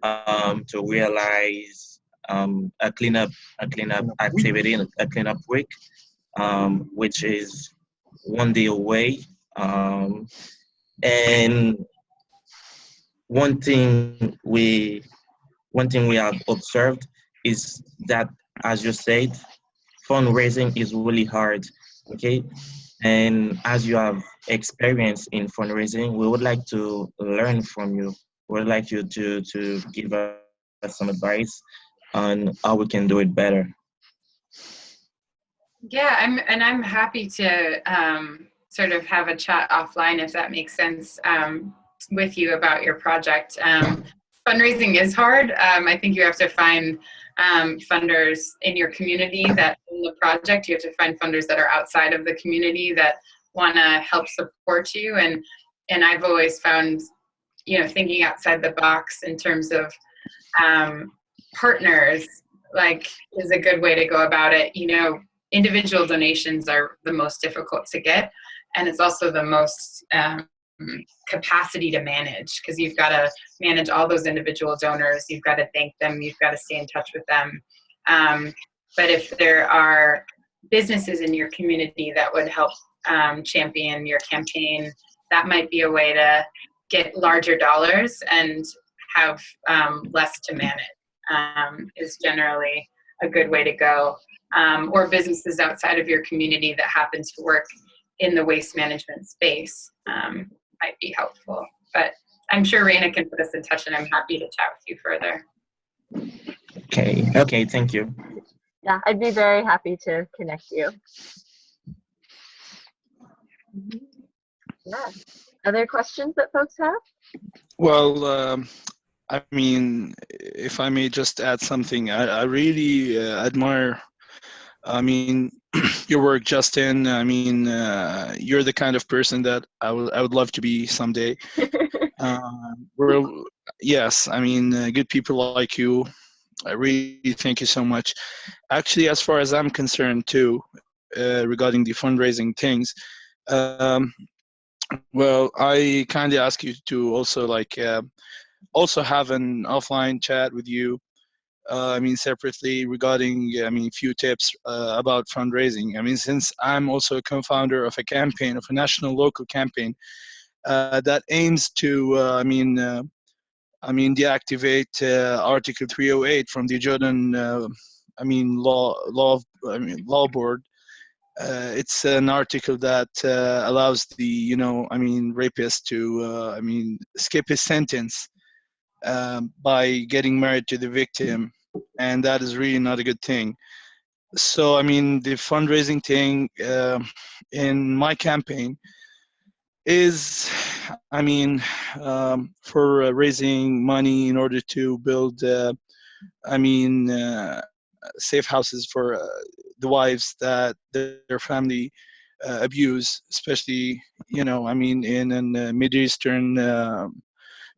to realize a cleanup activity, a cleanup week, which is one day away. And one thing we have observed is that, as you said, fundraising is really hard. Okay, and as you have experience in fundraising, we would like to learn from you. We would like you to give us some advice on how we can do it better. Yeah, I'm happy to sort of have a chat offline, if that makes sense, with you about your project. Fundraising is hard. I think you have to find funders in your community that in the project. You have to find funders that are outside of the community that want to help support you. And I've always found, you know, thinking outside the box in terms of partners, like, is a good way to go about it. You know, individual donations are the most difficult to get, and it's also the most capacity to manage, because you've got to manage all those individual donors. You've got to thank them. You've got to stay in touch with them. But if there are businesses in your community that would help champion your campaign, that might be a way to get larger dollars and have less to manage, is generally a good way to go. Or businesses outside of your community that happen to work in the waste management space might be helpful. But I'm sure Raina can put us in touch, and I'm happy to chat with you further. Okay, thank you. Yeah, I'd be very happy to connect you. Yeah. Other questions that folks have? Well, I mean, if I may just add something, I really admire, I mean, your work, Justin. I mean, you're the kind of person that I would love to be someday. Yes, I mean, good people like you. I really thank you so much. Actually, as far as I'm concerned too, regarding the fundraising things, well, I kindly ask you to also also have an offline chat with you. I mean, separately regarding, I mean, few tips about fundraising. I mean, since I'm also a co-founder of a campaign, of a national local campaign that aims to, I mean, deactivate Article 308 from the Jordan, law board. It's an article that allows the, you know, I mean, rapist to, skip his sentence by getting married to the victim, and that is really not a good thing. So, I mean, the fundraising thing in my campaign is, I mean, for raising money in order to build, safe houses for the wives that their family abuse, especially, you know, I mean, in a Mid-Eastern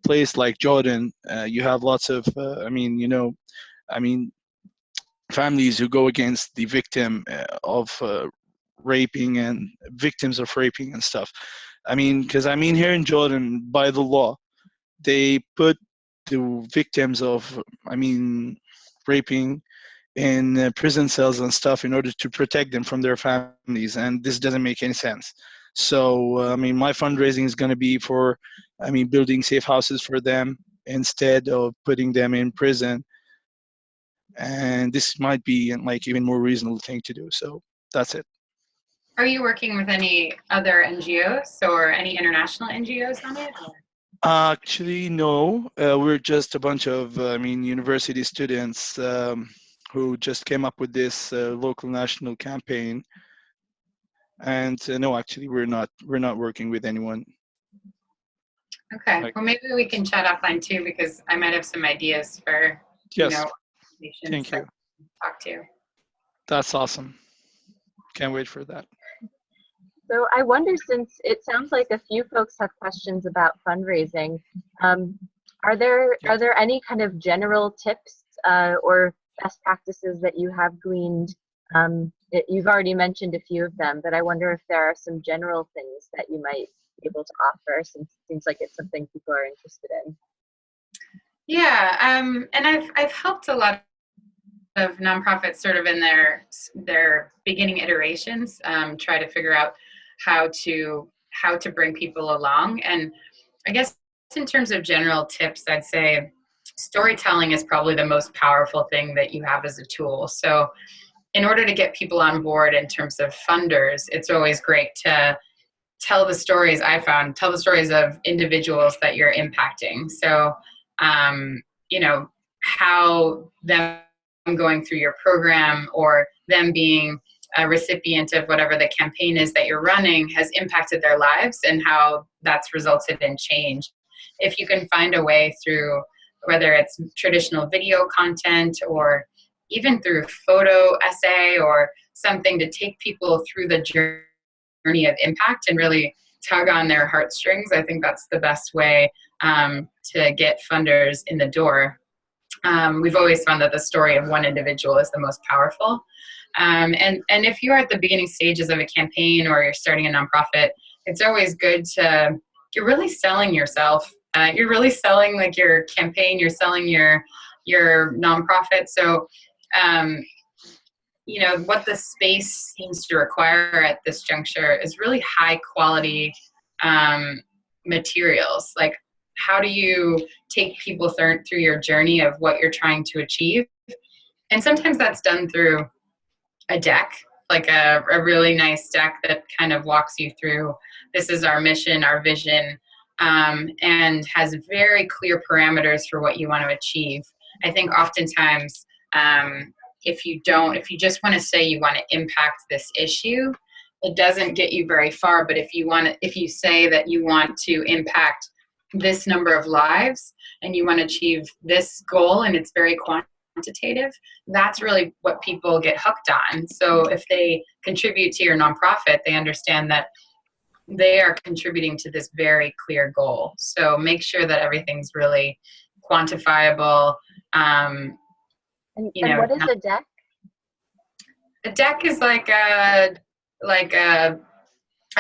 place like Jordan. You have lots of, families who go against the victim of raping and victims of raping and stuff. I mean, because I mean, here in Jordan, by the law, they put the victims of, raping in prison cells and stuff in order to protect them from their families, and this doesn't make any sense. So I mean, my fundraising is going to be for, I mean, building safe houses for them instead of putting them in prison, and this might be like even more reasonable thing to do. So that's it. Are you working with any other NGOs or any international NGOs on it? Actually, no. We're just a bunch of, I mean, university students who just came up with this local national campaign. And no, actually, we're not working with anyone. Okay. Well, maybe we can chat offline too, because I might have some ideas for, Yes. you know, Thank you. talk to. That's awesome. Can't wait for that. So I wonder, since it sounds like a few folks have questions about fundraising, are there any kind of general tips or best practices that you have gleaned? You've already mentioned a few of them, but I wonder if there are some general things that you might be able to offer, since it seems like it's something people are interested in. Yeah, and I've helped a lot of nonprofits sort of in their beginning iterations, try to figure out how to bring people along. And I guess in terms of general tips, I'd say storytelling is probably the most powerful thing that you have as a tool. So in order to get people on board in terms of funders, it's always great to tell the stories. Tell the stories of individuals that you're impacting. So, you know, how them going through your program or them being a recipient of whatever the campaign is that you're running has impacted their lives, and how that's resulted in change. If you can find a way through, whether it's traditional video content or even through photo essay or something, to take people through the journey of impact and really tug on their heartstrings, I think that's the best way to get funders in the door. We've always found that the story of one individual is the most powerful. And if you're at the beginning stages of a campaign or you're starting a nonprofit, it's always good you're really selling yourself. You're really selling like your campaign, you're selling your nonprofit. So, you know, what the space seems to require at this juncture is really high quality materials. Like, how do you take people through your journey of what you're trying to achieve? And sometimes that's done through a deck, like a really nice deck that kind of walks you through, this is our mission, our vision, and has very clear parameters for what you want to achieve. I think oftentimes, if you just want to say you want to impact this issue, it doesn't get you very far. But if you say that you want to impact this number of lives and you want to achieve this goal, and it's very quantitative, that's really what people get hooked on. So if they contribute to your nonprofit, they understand that they are contributing to this very clear goal. So make sure that everything's really quantifiable. And what is a deck? A deck is like a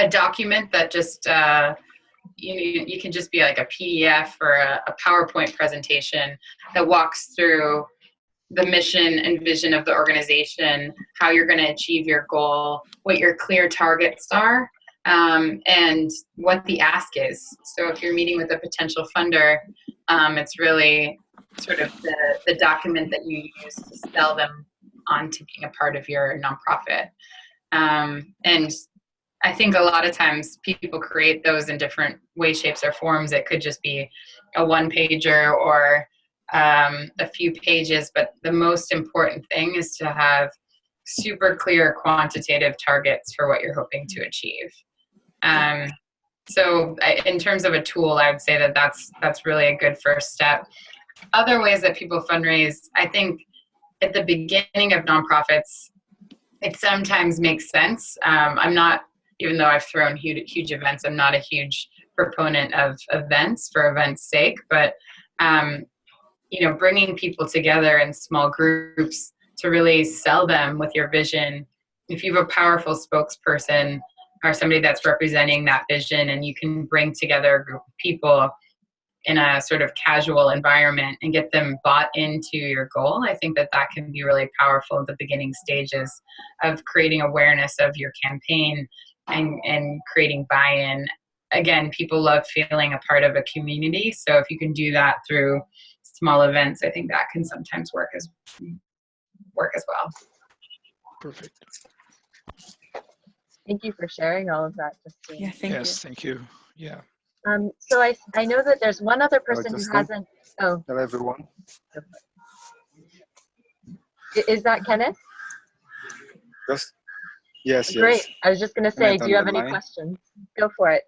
document that just you can just be like a PDF or a PowerPoint presentation that walks through the mission and vision of the organization, how you're going to achieve your goal, what your clear targets are, and what the ask is. So if you're meeting with a potential funder, it's really sort of the document that you use to sell them on to being a part of your nonprofit. And I think a lot of times people create those in different ways, shapes, or forms. It could just be a one-pager or a few pages, but the most important thing is to have super clear quantitative targets for what you're hoping to achieve. So in terms of a tool, I would say that that's really a good first step. Other ways that people fundraise, I think at the beginning of nonprofits, it sometimes makes sense. I'm not, even though I've thrown huge events, I'm not a huge proponent of events for events' sake, but you know, bringing people together in small groups to really sell them with your vision. If you have a powerful spokesperson or somebody that's representing that vision, and you can bring together a group of people, in a sort of casual environment and get them bought into your goal, I think that that can be really powerful at the beginning stages of creating awareness of your campaign and creating buy-in. Again, people love feeling a part of a community, so if you can do that through small events, I think that can sometimes work as well. Perfect. Thank you for sharing all of that, Justine. Yeah, thank Yes, thank you. Yeah. So I know that there's one other person who Justine. hasn't. Oh, Hello, everyone. is that Kenneth? Just yes, Great. yes. I was just going to say, Kenneth do you on have the any line. questions? Go for it.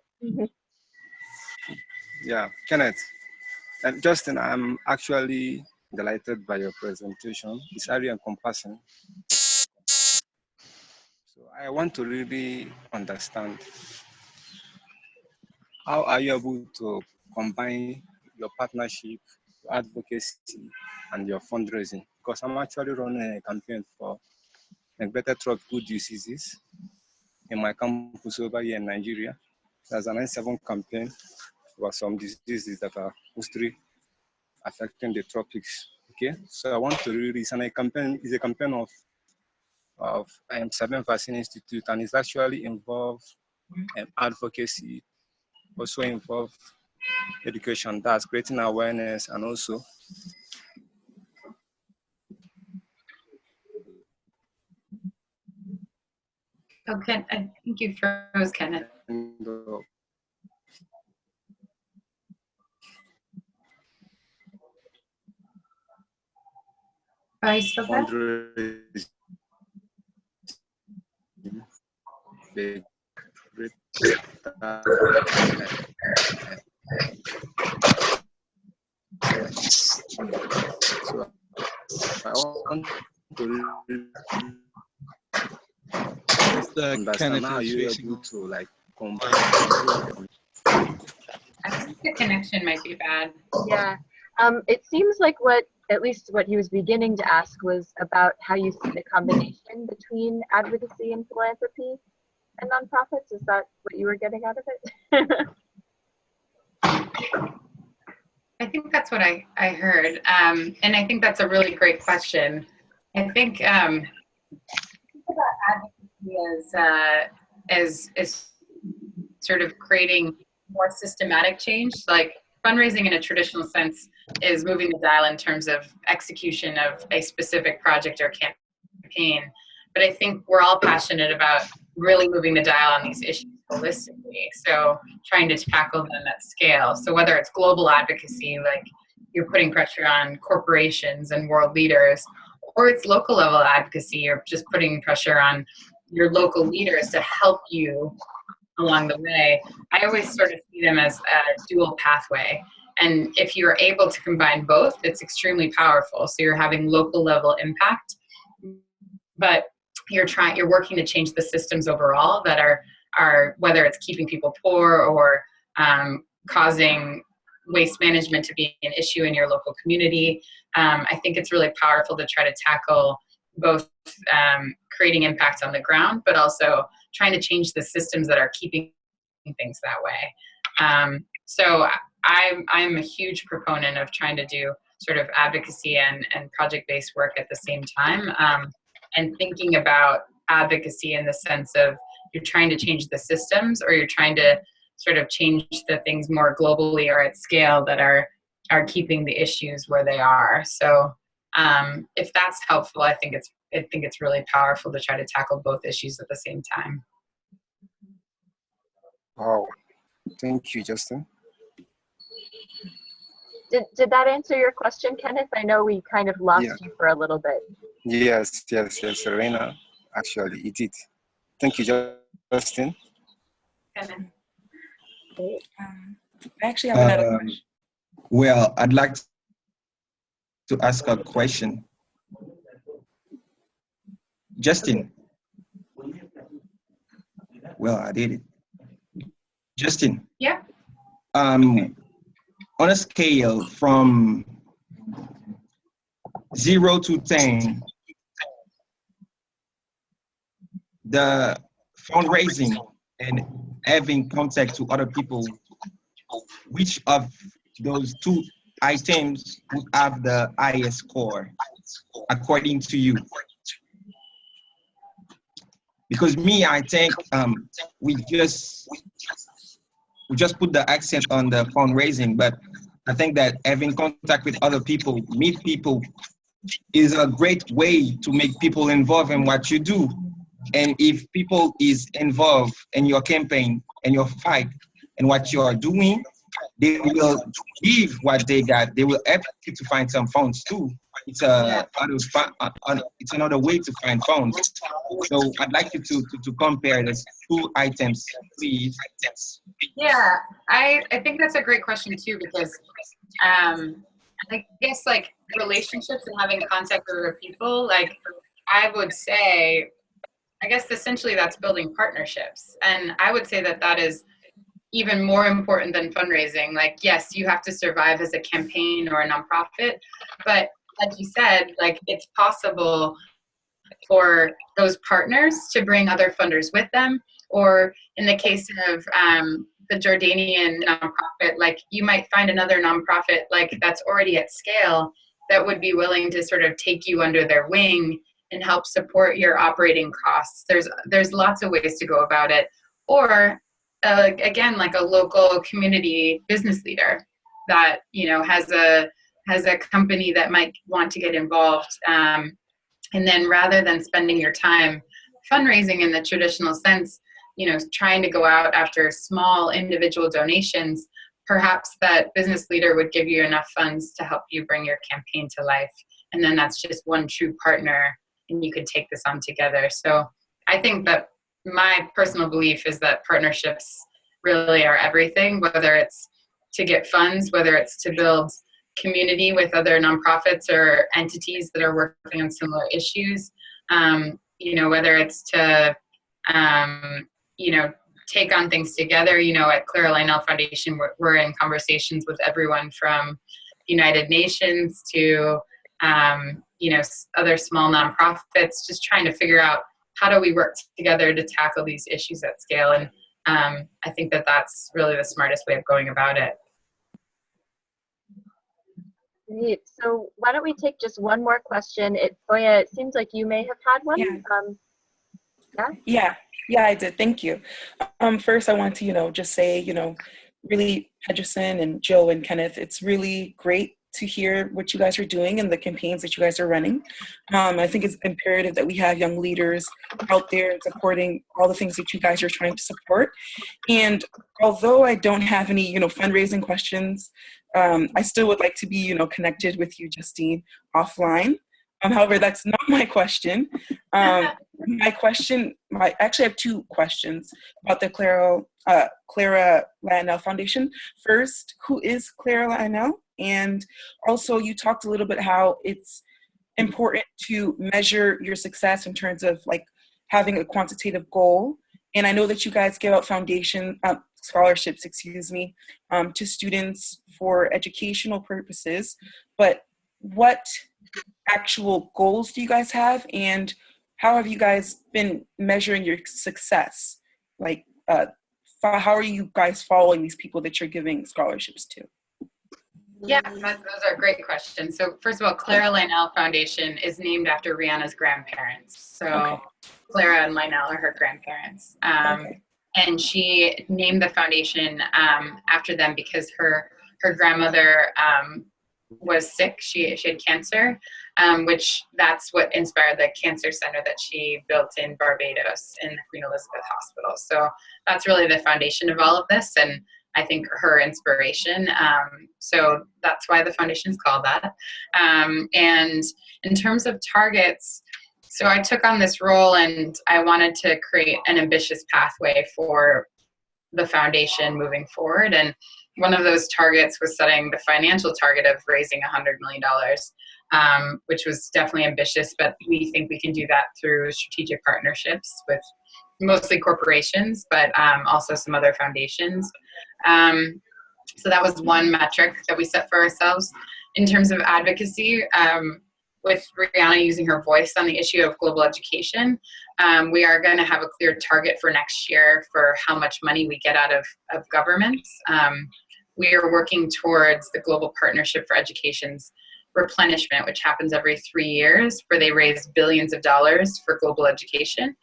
Yeah, Kenneth. And Justin, I'm actually delighted by your presentation. It's very encompassing. So I want to really understand, how are you able to combine your partnership, your advocacy, and your fundraising? Because I'm actually running a campaign for neglected tropical diseases in my campus over here in Nigeria. There's an N7 campaign for some diseases that are mostly affecting the tropics. Okay, so I want to really, it's a campaign of 7 Vaccine Institute, and it's actually involved advocacy, also involve education, that's creating awareness, and also Okay, I think you froze, Kenneth. Are you still there? fundraising. The great so I want to understand Kenneth how is you're facing able on. to like combine. I think the connection might be bad. Yeah. It seems like at least what he was beginning to ask was about how you see the combination between advocacy and philanthropy and nonprofits. Is that what you were getting out of it? I think that's what I heard. And I think that's a really great question. I think about advocacy as sort of creating more systematic change. Like fundraising in a traditional sense is moving the dial in terms of execution of a specific project or campaign. But I think we're all passionate about really moving the dial on these issues holistically. So trying to tackle them at scale. So whether it's global advocacy, like you're putting pressure on corporations and world leaders, or it's local level advocacy, you're just putting pressure on your local leaders to help you along the way. I always sort of see them as a dual pathway. And if you're able to combine both, it's extremely powerful. So you're having local level impact, but you're working to change the systems overall that are whether it's keeping people poor or causing waste management to be an issue in your local community. I think it's really powerful to try to tackle both creating impact on the ground, but also trying to change the systems that are keeping things that way. So I'm a huge proponent of trying to do sort of advocacy and project-based work at the same time, and thinking about advocacy in the sense of you're trying to change the systems, or you're trying to sort of change the things more globally or at scale that are keeping the issues where they are. So if that's helpful, I think it's really powerful to try to tackle both issues at the same time. Wow, thank you, Justin. Did that answer your question, Kenneth? I know we kind of lost you for a little bit. Yes, Elena, actually, it did. Thank you, Justin. Great. I actually have another question. Well, I'd like to ask a question. Justin. Well, I did it. Justin. Yeah. On a scale from 0 to 10, the fundraising and having contact to other people, which of those two items would have the highest score, according to you? Because me, I think we just put the accent on the fundraising, but I think that having contact with other people, meet people, is a great way to make people involved in what you do. And if people is involved in your campaign and your fight and what you are doing, they will give what they got. They will help you to find some funds too. It's it's another way to find funds. So I'd like you to compare these two items, please. Yeah, I think that's a great question too, because I guess like relationships and having contact with other people, like I would say, I guess essentially that's building partnerships. And I would say that that is even more important than fundraising. Like, yes, you have to survive as a campaign or a nonprofit, but like you said, like it's possible for those partners to bring other funders with them. Or in the case of the Jordanian nonprofit, like you might find another nonprofit like that's already at scale that would be willing to sort of take you under their wing and help support your operating costs. There's lots of ways to go about it. Or again, like a local community business leader that, you know, has a company that might want to get involved. And then rather than spending your time fundraising in the traditional sense, you know, trying to go out after small individual donations, perhaps that business leader would give you enough funds to help you bring your campaign to life. And then that's just one true partner and you could take this on together. So I think that my personal belief is that partnerships really are everything, whether it's to get funds, whether it's to build community with other nonprofits or entities that are working on similar issues, you know, whether it's to, you know, take on things together. You know, at Clara Lionel Foundation, we're in conversations with everyone from United Nations to, you know, other small nonprofits, just trying to figure out how do we work together to tackle these issues at scale. And I think that that's really the smartest way of going about it. Great. So why don't we take just one more question? Oya, it seems like you may have had one. Yeah. Yeah, I did. Thank you. First, I want to, you know, just say, you know, really, Pedrisson and Joe and Kenneth, it's really great to hear what you guys are doing and the campaigns that you guys are running. I think it's imperative that we have young leaders out there supporting all the things that you guys are trying to support. And although I don't have any, you know, fundraising questions, I still would like to be, you know, connected with you, Justine, offline. However, that's not my question. Actually, I have two questions about the Clara Lionel Foundation. First, who is Clara Lionel? And also, you talked a little bit how it's important to measure your success in terms of like having a quantitative goal. And I know that you guys give out scholarships, to students for educational purposes. But what actual goals do you guys have, and how have you guys been measuring your success? Like, how are you guys following these people that you're giving scholarships to? Yeah, those are great questions. So first of all, Clara Lionel Foundation is named after Rihanna's grandparents. So okay. Clara and Lionel are her grandparents. Okay. And she named the foundation after them because her grandmother was sick. She had cancer, which that's what inspired the cancer center that she built in Barbados in the Queen Elizabeth Hospital. So that's really the foundation of all of this, and I think her inspiration. So that's why the foundation is called that. And in terms of targets, so I took on this role and I wanted to create an ambitious pathway for the foundation moving forward. And one of those targets was setting the financial target of raising $100 million, which was definitely ambitious, but we think we can do that through strategic partnerships with mostly corporations, but also some other foundations. So that was one metric that we set for ourselves. In terms of advocacy, with Rihanna using her voice on the issue of global education, we are going to have a clear target for next year for how much money we get out of governments. we are working towards the Global Partnership for Education's replenishment, which happens every 3 years, where they raise billions of dollars for global education.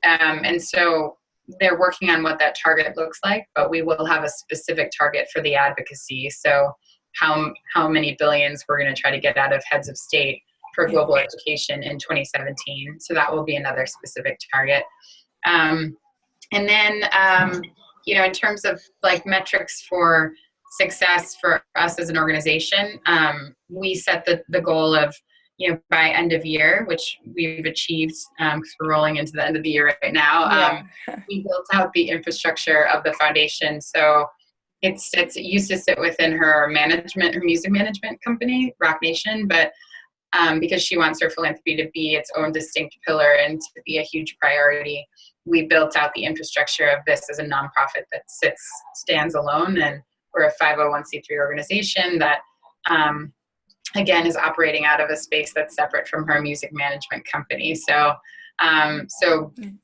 And so they're working on what that target looks like, but we will have a specific target for the advocacy. So how many billions we're going to try to get out of heads of state for global education in 2017. So that will be another specific target. And then, in terms of like metrics for success for us as an organization, we set the goal of, by end of year, which we've achieved, because we're rolling into the end of the year right now. We built out the infrastructure of the foundation. So it used to sit within her music management company, Rock Nation, but because she wants her philanthropy to be its own distinct pillar and to be a huge priority, we built out the infrastructure of this as a nonprofit that stands alone, and we're a 501c3 organization that, again, is operating out of a space that's separate from her music management company. So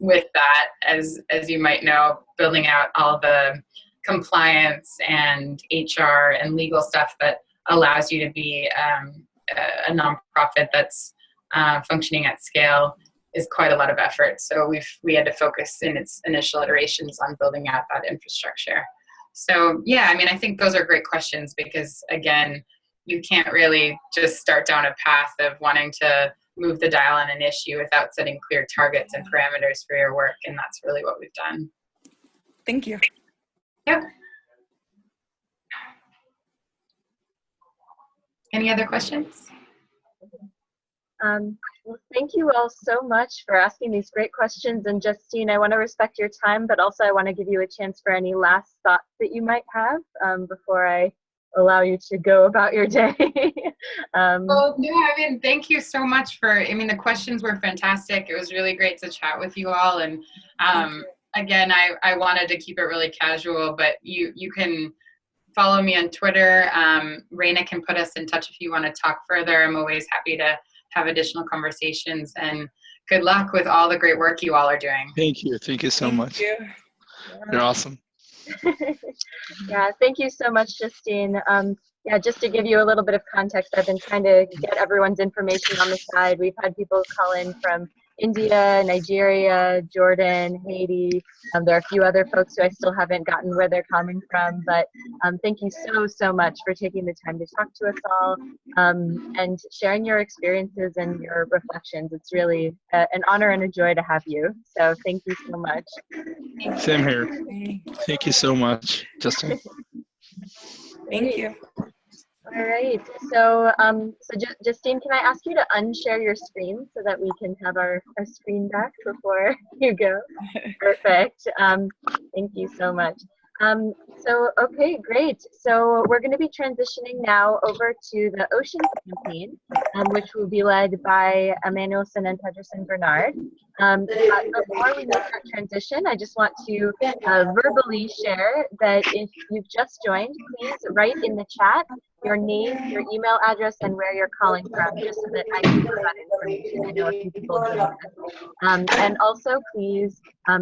with that, as you might know, building out all the compliance and HR and legal stuff that allows you to be a nonprofit that's functioning at scale is quite a lot of effort. So we had to focus in its initial iterations on building out that infrastructure. So yeah, I think those are great questions, because again, you can't really just start down a path of wanting to move the dial on an issue without setting clear targets and parameters for your work. And that's really what we've done. Thank you. Yep. Any other questions? Well, thank you all so much for asking these great questions. And Justine, I want to respect your time, but also I want to give you a chance for any last thoughts that you might have before I allow you to go about your day. Well, no, thank you so much the questions were fantastic. It was really great to chat with you all. And again, I wanted to keep it really casual, but you can follow me on Twitter. Raina can put us in touch if you want to talk further. I'm always happy to have additional conversations, and good luck with all the great work you all are doing. Thank you. Thank you so much. You. You're awesome. Yeah, thank you so much, Justine. Yeah, just to give you a little bit of context, I've been trying to get everyone's information on the side. We've had people call in from India, Nigeria, Jordan, Haiti. There are a few other folks who I still haven't gotten where they're coming from, but thank you so much for taking the time to talk to us all and sharing your experiences and your reflections. It's really an honor and a joy to have you. So thank you so much. Same here. Thank you so much, Justin. Thank you. All right. So, Justine, can I ask you to unshare your screen so that we can have our screen back before you go? Perfect. Thank you so much. Okay, great. So we're going to be transitioning now over to the Oceans campaign, which will be led by Emmanuelson and Pedrisson Bernard. But before we make that transition, I just want to verbally share that if you've just joined, please write in the chat your name, your email address, and where you're calling from, just so that I can know that information. I know a few people joined us. And also, please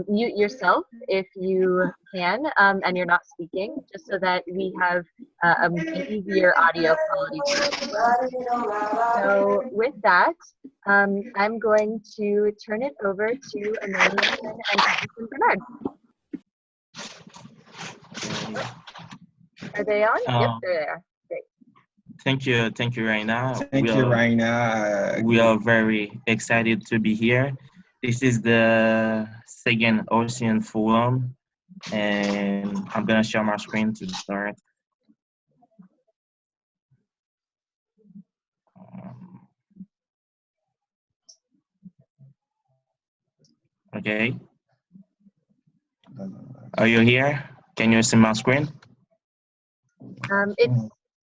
mute yourself if you can, and you're not speaking, just so that we have an easier audio quality. So with that, I'm going to turn it over to Emmanuelson and Pedrisson Bernard. Are they on? Yep, they're there. Great. Thank you, Raina. Thank you, Raina. We are very excited to be here. This is the second Ocean Forum, and I'm gonna share my screen to start. Okay. Are you here? Can you see my screen? It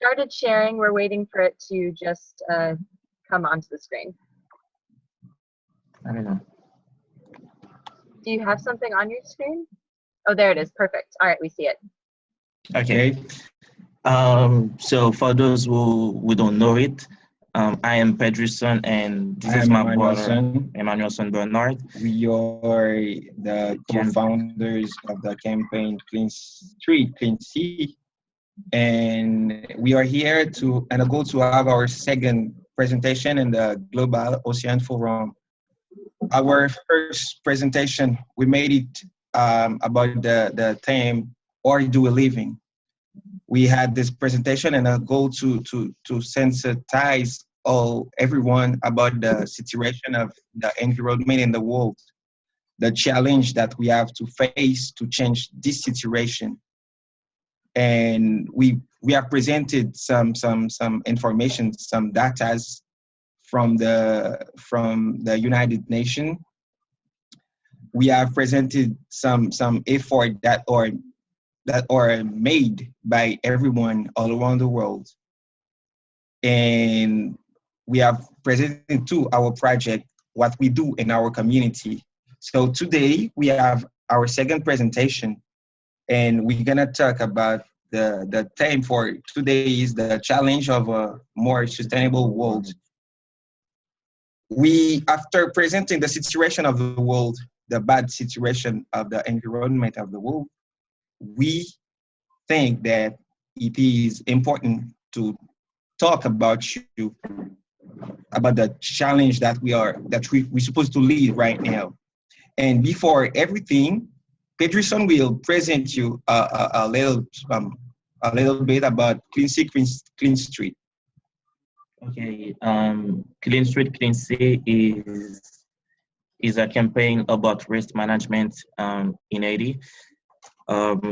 started sharing. We're waiting for it to just come onto the screen. I don't know. Do you have something on your screen? Oh, there it is. Perfect. All right, we see it. Okay. So for those who don't know it, I am Pedrisson, and this is my brother, Emmanuelson Bernard. We are the co-founders of the campaign Clean Street, Clean Sea. And we are here to and go to have our second presentation in the Global Ocean Forum. Our first presentation, we made it about the theme, or do a living. We had this presentation and a goal to sensitize everyone about the situation of the environment in the world, the challenge that we have to face to change this situation. And we have presented some information, some data from the United Nations. We have presented some effort that are made by everyone all around the world. And we have presented to our project what we do in our community. So today we have our second presentation, and we're gonna talk about the theme for today is the challenge of a more sustainable world. After presenting the situation of the world, the bad situation of the environment of the world, we think that it is important to talk about the challenge that we're supposed to lead right now. And before everything, Pedrisson will present you a little bit about Clean Sea, Clean Street. Okay, Clean Street, Clean Sea is a campaign about waste management in Haiti.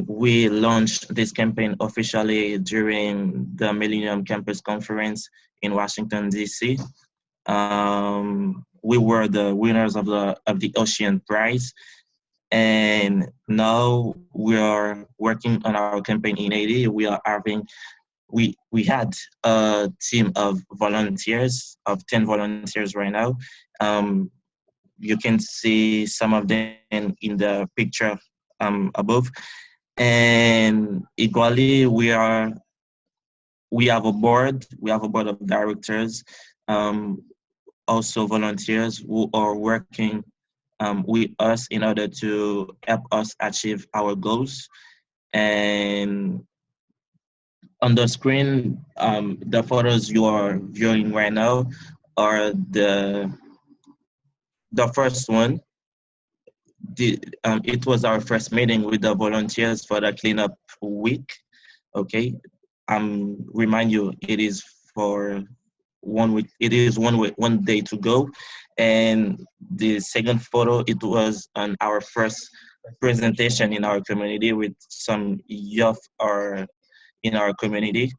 We launched this campaign officially during the Millennium Campus Conference in Washington, D.C. We were the winners of the Ocean Prize, and now we are working on our campaign in Haiti. We had a team of volunteers, of 10 volunteers right now. You can see some of them in the picture above. And equally, we have a board of directors, also volunteers who are working with us in order to help us achieve our goals. And on the screen, the photos you are viewing right now are the first one. It was our first meeting with the volunteers for the cleanup week. Okay, remind you, it is for 1 week. It is 1 day to go, and the second photo, it was on our first presentation in our community with some youth in our community,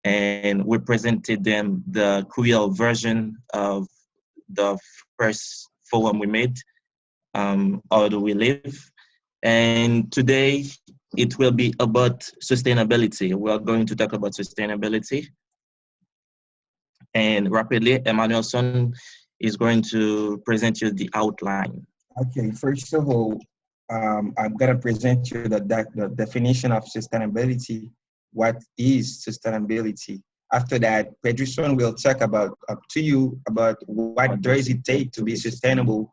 and we presented them the Creole version of the first forum we made. How do we live? And today it will be about sustainability. We are going to talk about sustainability. And rapidly, Emmanuelson is going to present you the outline. Okay, first of all, I'm gonna present you the definition of sustainability. What is sustainability? After that, Pedrisson will talk about what does it take to be sustainable,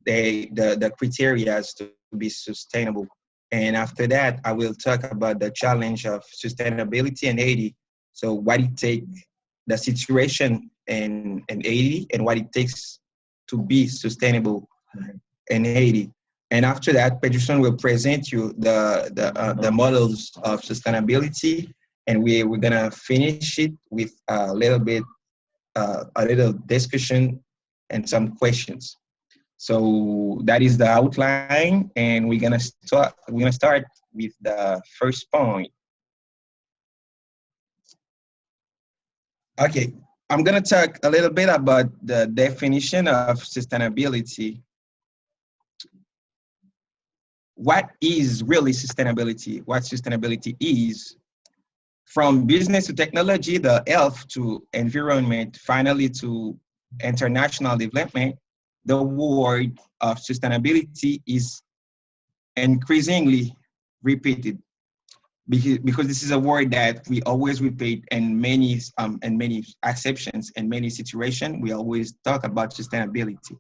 the criteria to be sustainable. And after that, I will talk about the challenge of sustainability in Haiti. So what it takes, the situation in Haiti, and what it takes to be sustainable in Haiti. And after that, Pedrisson will present you the models of sustainability, and we're gonna finish it with a little discussion and some questions. So that is the outline, and we're gonna start with the first point. Okay, I'm gonna talk a little bit about the definition of sustainability. What is really sustainability? What sustainability is? From business to technology, the health to environment, finally to international development, the word of sustainability is increasingly repeated because this is a word that we always repeat in many exceptions and many situations. We always talk about sustainability.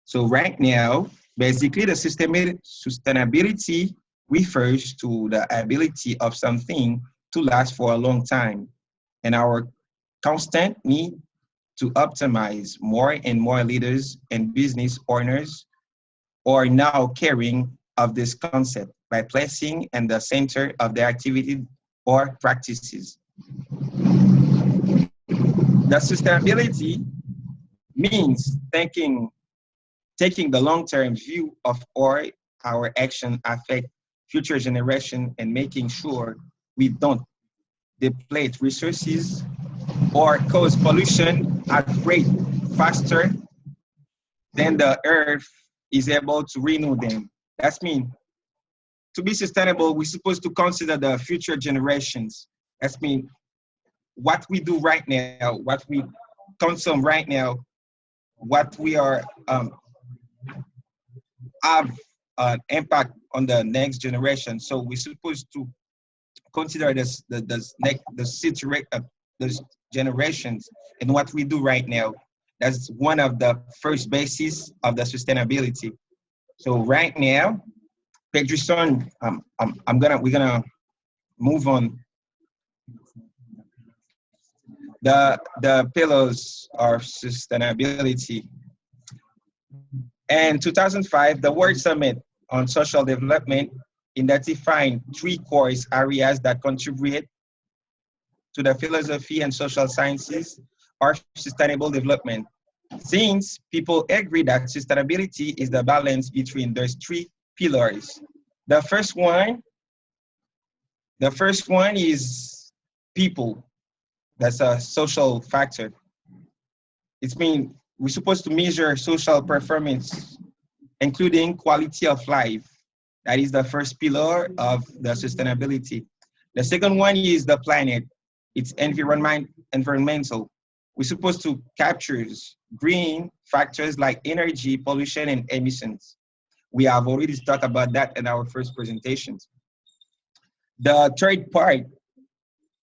So right now, basically the sustainability refers to the ability of something to last for a long time, and our constant need to optimize. More and more leaders and business owners are now caring of this concept by placing in the center of their activity or practices. The sustainability means taking the long-term view of all our action affect future generation and making sure we don't deplete resources or cause pollution at rate faster than the earth is able to renew them. That's mean to be sustainable, we're supposed to consider the future generations. That's mean what we do right now, what we consume right now, what we are have an impact on the next generation. So we're supposed to consider the generations and what we do right now. That's one of the first bases of the sustainability. So right now, Pedrisson, we're gonna move on. The pillars of sustainability. In 2005, the World Summit on Social Development identified three core areas that contribute to the philosophy and social sciences or sustainable development. Since people agree that sustainability is the balance between those three pillars. The first one is people. That's a social factor. It means we're supposed to measure social performance, including quality of life. That is the first pillar of the sustainability. The second one is the planet. It's environmental. We're supposed to capture green factors like energy, pollution, and emissions. We have already talked about that in our first presentations. The third part,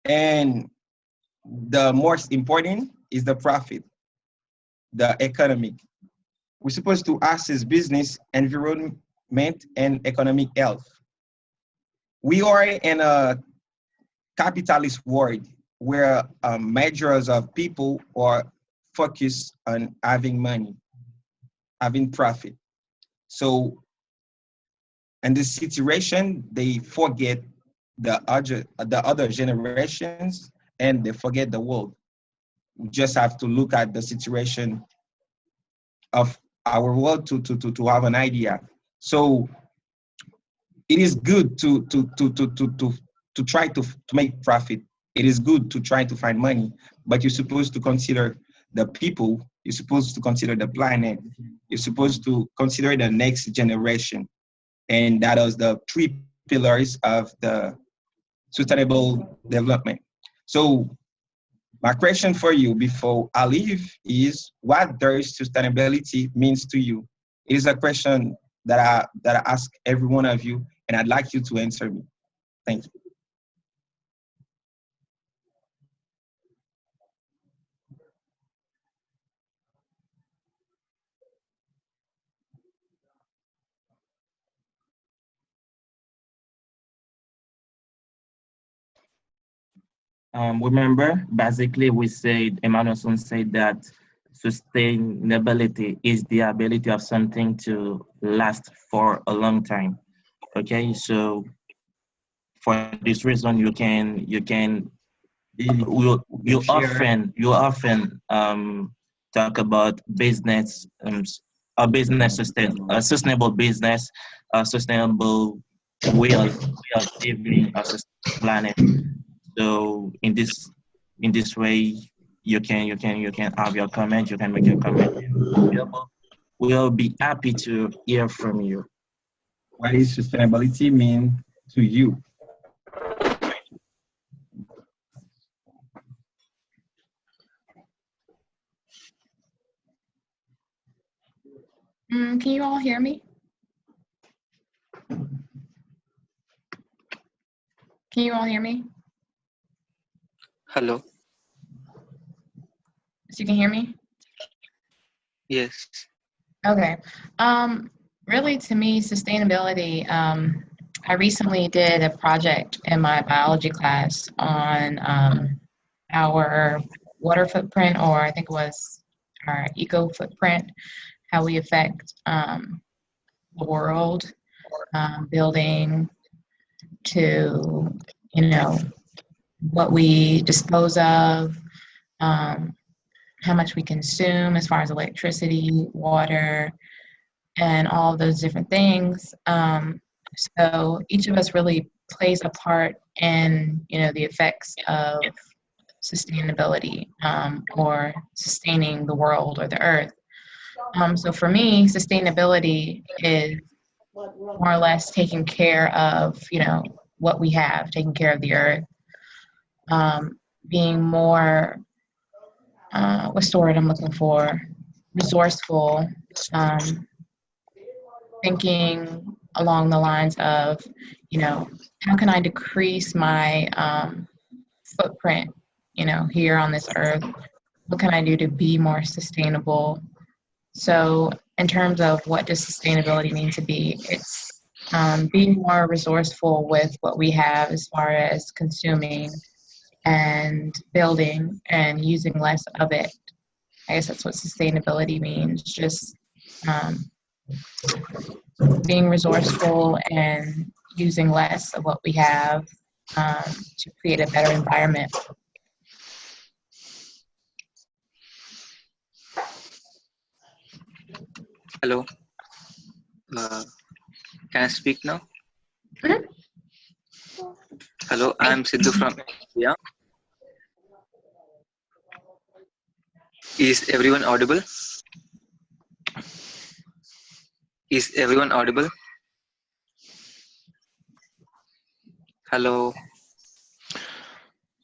and the most important, is the profit, the economic. We're supposed to assess business, environment, and economic health. We are in a capitalist world where measures of people are focused on having money, having profit. So in this situation, they forget the other generations and they forget the world. We just have to look at the situation of our world to have an idea. So it is good to try to make profit. It is good to try to find money, but you're supposed to consider the people, you're supposed to consider the planet, you're supposed to consider the next generation. And that is the three pillars of the sustainable development. So my question for you before I leave is, what does sustainability means to you? It is a question that I ask every one of you, and I'd like you to answer me. Thank you. Remember, basically, Emmanuelson said that sustainability is the ability of something to last for a long time. Okay, so for this reason, you often talk about business, sustainable business, sustainable way of living, a sustainable planet. So in this way, you can have your comment. You can make your comment. We'll be happy to hear from you. What does sustainability mean to you? Can you all hear me? Can you all hear me? Hello. So you can hear me? Yes. Okay. Really, to me, sustainability I recently did a project in my biology class on our water footprint, or I think it was our eco footprint, how we affect the world, building to, what we dispose of, how much we consume as far as electricity, water, and all those different things. So each of us really plays a part in, the effects of sustainability, or sustaining the world or the earth. So for me, sustainability is more or less taking care of, what we have, taking care of the earth, being more, what's the word I'm looking for? Resourceful, thinking along the lines of, how can I decrease my footprint, here on this earth? What can I do to be more sustainable? So in terms of what does sustainability mean to be, it's being more resourceful with what we have as far as consuming and building and using less of it. I guess that's what sustainability means, just being resourceful and using less of what we have to create a better environment. Hello. Can I speak now? Mhm. Hello, I'm Sidhu from India. Is everyone audible? Is everyone audible? Hello.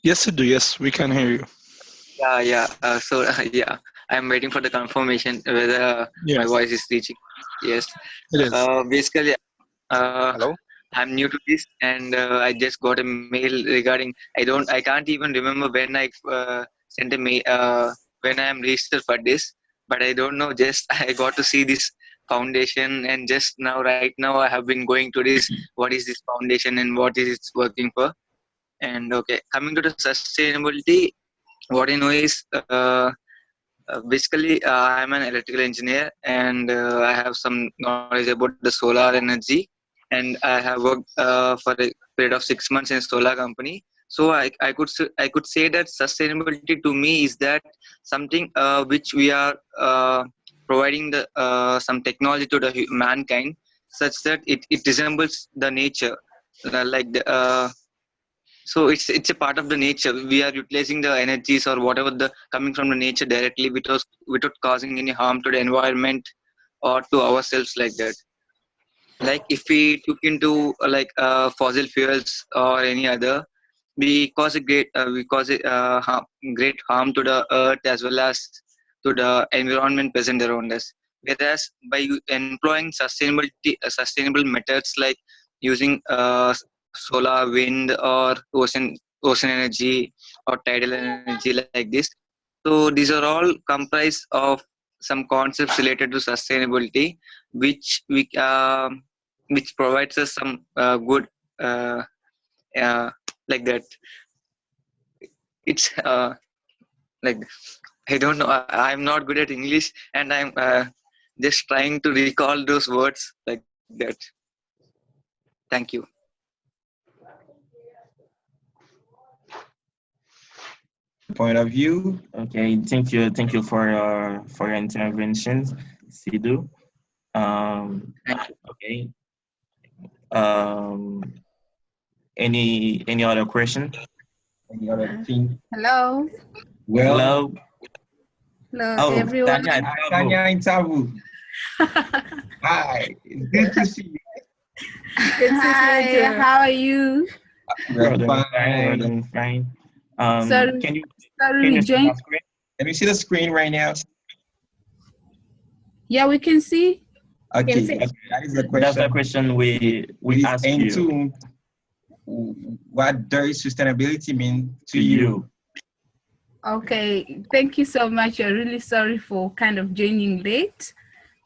Yes, Sidhu, yes, we can hear you. Yeah. Yeah, I'm waiting for the confirmation whether my Yes, voice is reaching. Yes. it is. Basically, Hello? I'm new to this, and I just got a mail regarding. I can't even remember when I sent a mail. When I am registered for this, but I don't know. Just I got to see this foundation, and just now, right now, I have been going to this. What is this foundation, and what is it working for? And okay, coming to the sustainability, what I know is basically I'm an electrical engineer, and I have some knowledge about the solar energy, and I have worked for a period of 6 months in a solar company. So I could say that sustainability to me is that something which we are providing the some technology to the mankind, such that it resembles the nature, like the so it's a part of the nature. We are utilizing the energies or whatever the coming from the nature directly without causing any harm to the environment or to ourselves, like that. Like if we took into fossil fuels or any other, we cause a great harm to the earth as well as to the environment present around us. Whereas by employing sustainable methods like using solar, wind, or ocean energy or tidal energy like this, so these are all comprised of some concepts related to sustainability, which which provides us some good uh, uh, like that. It's like I don't know. I'm not good at English, and I'm just trying to recall those words like that. Thank you. Point of view. Okay, thank you for your interventions, Sidhu. Thank you. Okay. Um, any other question? Any other thing? Hello. Well, Hello. Hello, Oh, everyone. Tanya hi, Tabo. Tanya and Tabu. Hi, it's good to see you. Good to see you too. How are you? We're We're fine. doing fine. Sorry, Can you sorry, we see joined. my screen? Can you see the screen right now? Yeah, we can see. Okay, see. that is the That's the question. question we asked you. Into what does sustainability mean to To you? you. Okay, thank you so much. I'm really sorry for kind of joining late,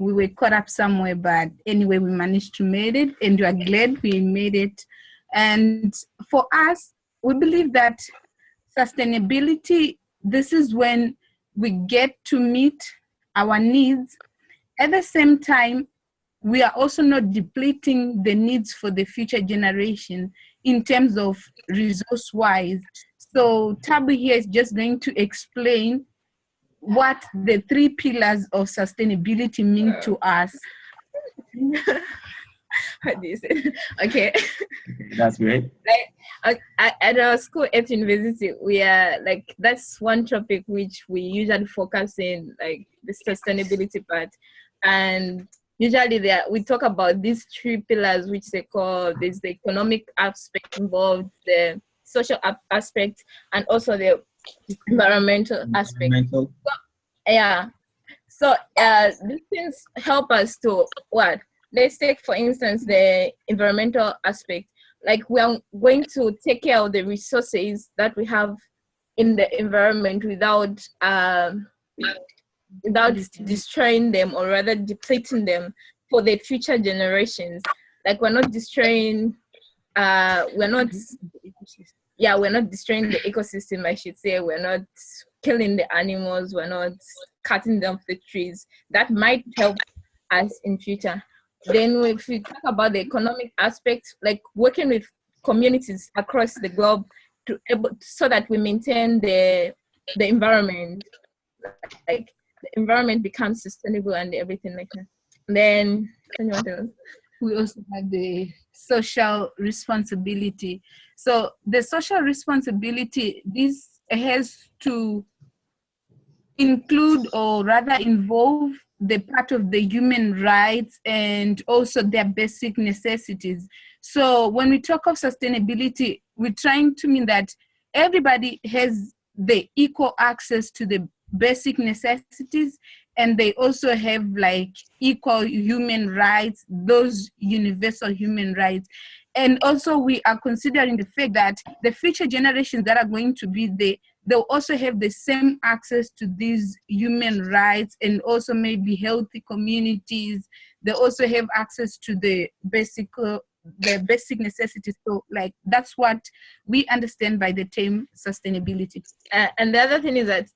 we were caught up somewhere, but anyway, we managed to make it, and we are glad we made it. And for us, we believe that sustainability, this is when we get to meet our needs. At the same time, we are also not depleting the needs for the future generation in terms of resource-wise. So Tabu here is just going to explain what the 3 pillars of sustainability mean to us. What do you say? Okay. That's great. At our school at university, we are like, that's one topic which we usually focus in, like the sustainability part. And usually we talk about these 3 pillars, which they call, there's the economic aspect involved, the social aspect, and also the environmental aspect. So, yeah. So these things help us to what? Let's take, for instance, the environmental aspect. Like, we are going to take care of the resources that we have in the environment without destroying them, or rather depleting them for the future generations. Like, we're not destroying, we're not destroying the ecosystem, I should say. We're not killing the animals, we're not cutting down the trees. That might help us in future. Then if we talk about the economic aspect, like working with communities across the globe so that we maintain the environment, like the environment becomes sustainable and everything like that. Then we also have the social responsibility. So the social responsibility, this has to include, or rather involve, the part of the human rights and also their basic necessities. So when we talk of sustainability, we're trying to mean that everybody has the equal access to the basic necessities, and they also have like equal human rights, those universal human rights. And also we are considering the fact that the future generations that are going to be there, they'll also have the same access to these human rights, and also maybe healthy communities. They also have access to the basic necessities. So like, that's what we understand by the term sustainability. And the other thing is that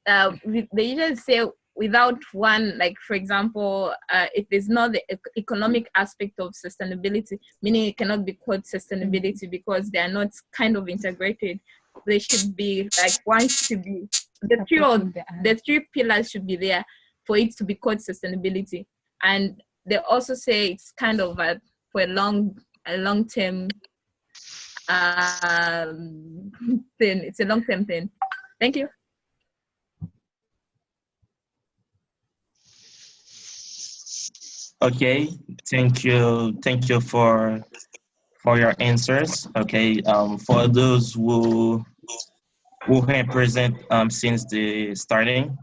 they usually say, without one, like for example, if there's not the economic aspect of sustainability, meaning it cannot be called sustainability because they are not kind of integrated. They should be like, one should be, the 3 pillars should be there for it to be called sustainability. And they also say it's kind of for a long-term thing. It's a long-term thing. Thank you. Okay, thank you for your answers. Okay, for those who have present since the starting,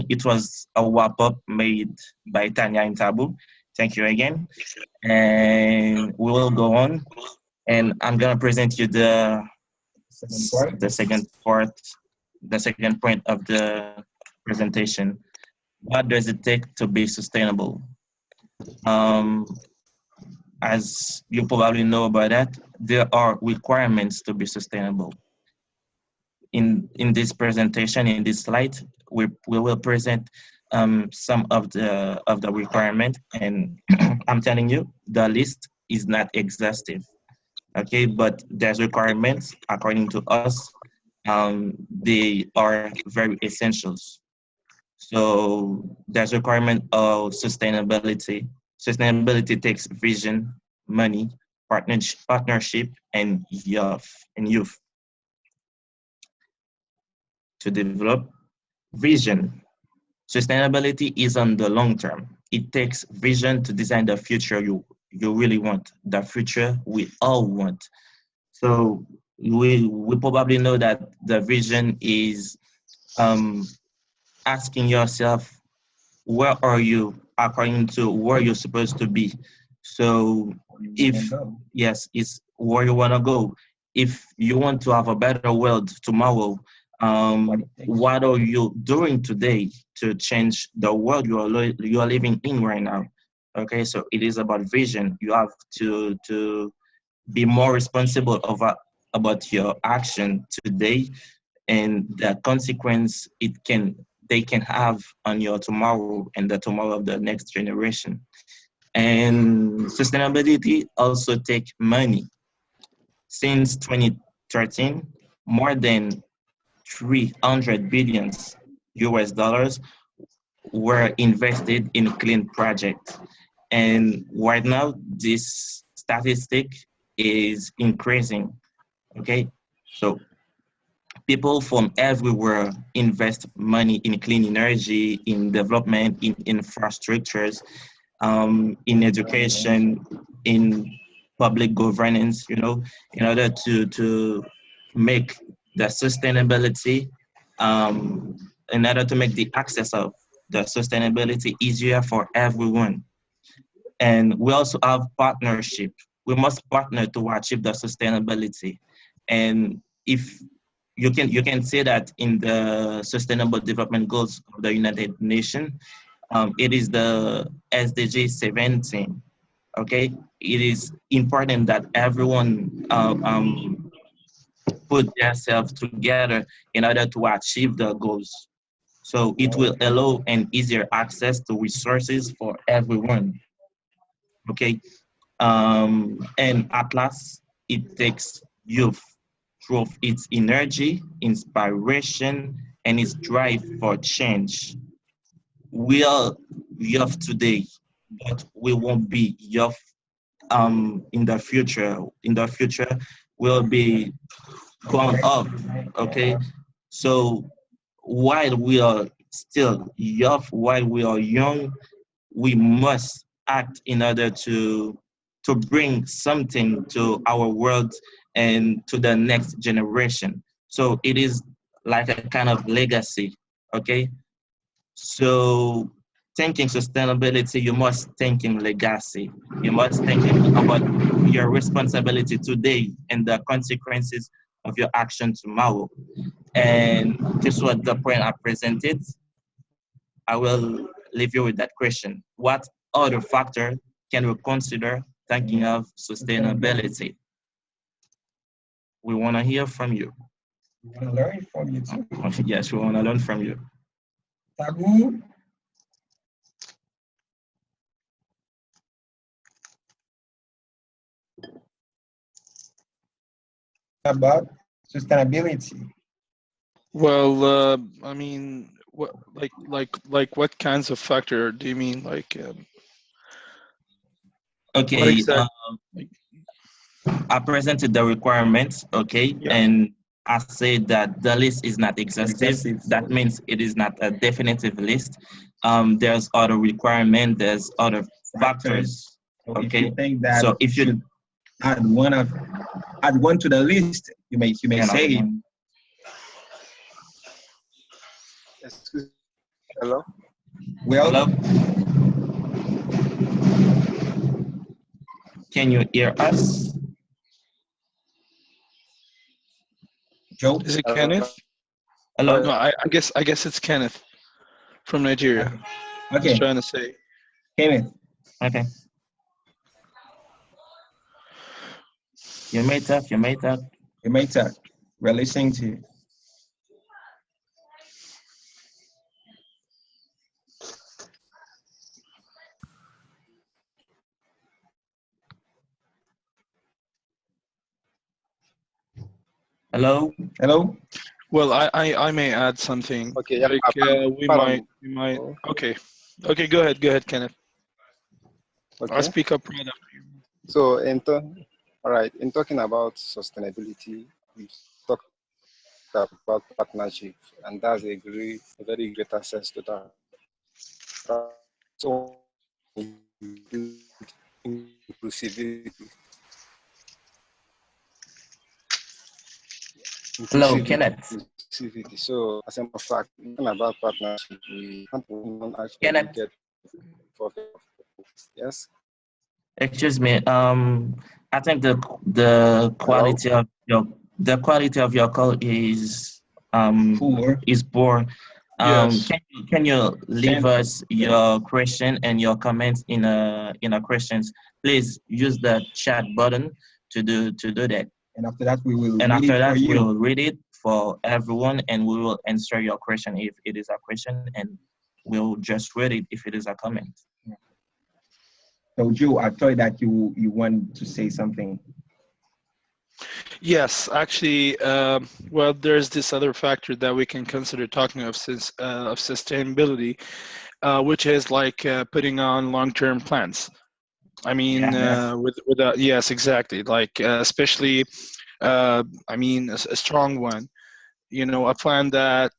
it was a wrap-up made by Tanya and Tabu. Thank you again, and we will go on, and I'm gonna present you the second point of the presentation. What does it take to be sustainable? As you probably know about that, there are requirements to be sustainable. In this presentation, in this slide, we will present some of the requirements, and I'm telling you, the list is not exhaustive. Okay, but there's requirements according to us. They are very essentials. So there's requirement of sustainability. Sustainability takes vision, money, partnership, and youth to develop. Vision. Sustainability is on the long term. It takes vision to design the future you really want, the future we all want. So we probably know that the vision is asking yourself, where are you according to where you're supposed to be? So if, yes, it's where you want to go. If you want to have a better world tomorrow, What are you doing today to change the world you are living in right now? Okay, so it is about vision. You have to be more responsible about your action today and the consequence they can have on your tomorrow and the tomorrow of the next generation. And sustainability also take money. Since 2013, more than 300 billions US dollars were invested in clean projects. And right now, this statistic is increasing. Okay, so people from everywhere invest money in clean energy, in development, in infrastructures, in education, in public governance, in order to make the sustainability, in order to make the access of the sustainability easier for everyone. And we also have partnership. We must partner to achieve the sustainability. And if you can say that in the Sustainable Development Goals of the United Nations, it is the SDG 17. Okay, it is important that everyone put themselves together in order to achieve the goals. So it will allow an easier access to resources for everyone. Okay, and at last, it takes youth through its energy, inspiration, and its drive for change. We are youth today, but we won't be youth in the future. In the future, we'll be grown up. Okay, so while we are still youth, while we are young, we must act in order to bring something to our world and to the next generation. So it is like a kind of legacy. Okay, so thinking sustainability, you must thinking legacy. You must thinking about your responsibility today and the consequences of your action tomorrow. And this was the point I presented. I will leave you with that question. What other factor can we consider thinking of sustainability? We want to hear from you. We want to learn from you too. Yes, we want to learn from you. Tabu, about sustainability. Well, I mean, what kinds of factor do you mean? Like, what Okay, exactly? I presented the requirements, okay, Yeah. and I said that the list is not exhaustive. That means it is not a definitive list. There's other requirement, there's other factors, So if okay. you think that So if you add one to the list, you may say it. Excuse. Hello. Well, hello, can you hear us? Joe. Is it Kenneth? Hello. No, I guess it's Kenneth from Nigeria. Okay. Just trying to say. Kenneth. Okay. You may talk. You may talk. We're listening to you. Hello. Hello. Well, I may add something. Okay. Yeah. Like we might. Okay. Okay. Go ahead, Kenneth. Okay. I'll speak up right after you. So all right. In talking about sustainability, we talk about partnership, and that's a very great access to that. So inclusivity. Hello, Kenneth. Inclusivity. So, as a matter of fact, talking about partnership, we can't actually Kenneth. get for yes. Excuse me. I think the quality of your call is Poor. is poor. Yes. Can you leave us your question and your comments in a questions? Please use the chat button to do that. And after that, we will And read after it for that, you. we'll read it for everyone, and we will answer your question if it is a question, and we'll just read it if it is a comment. So, Joe, I thought that you want to say something. Yes, actually, well, there's this other factor that we can consider talking of sustainability, which is like putting on long-term plans. I mean, Yeah. with yes, exactly. Like especially, I mean, a strong one. You know, a plan that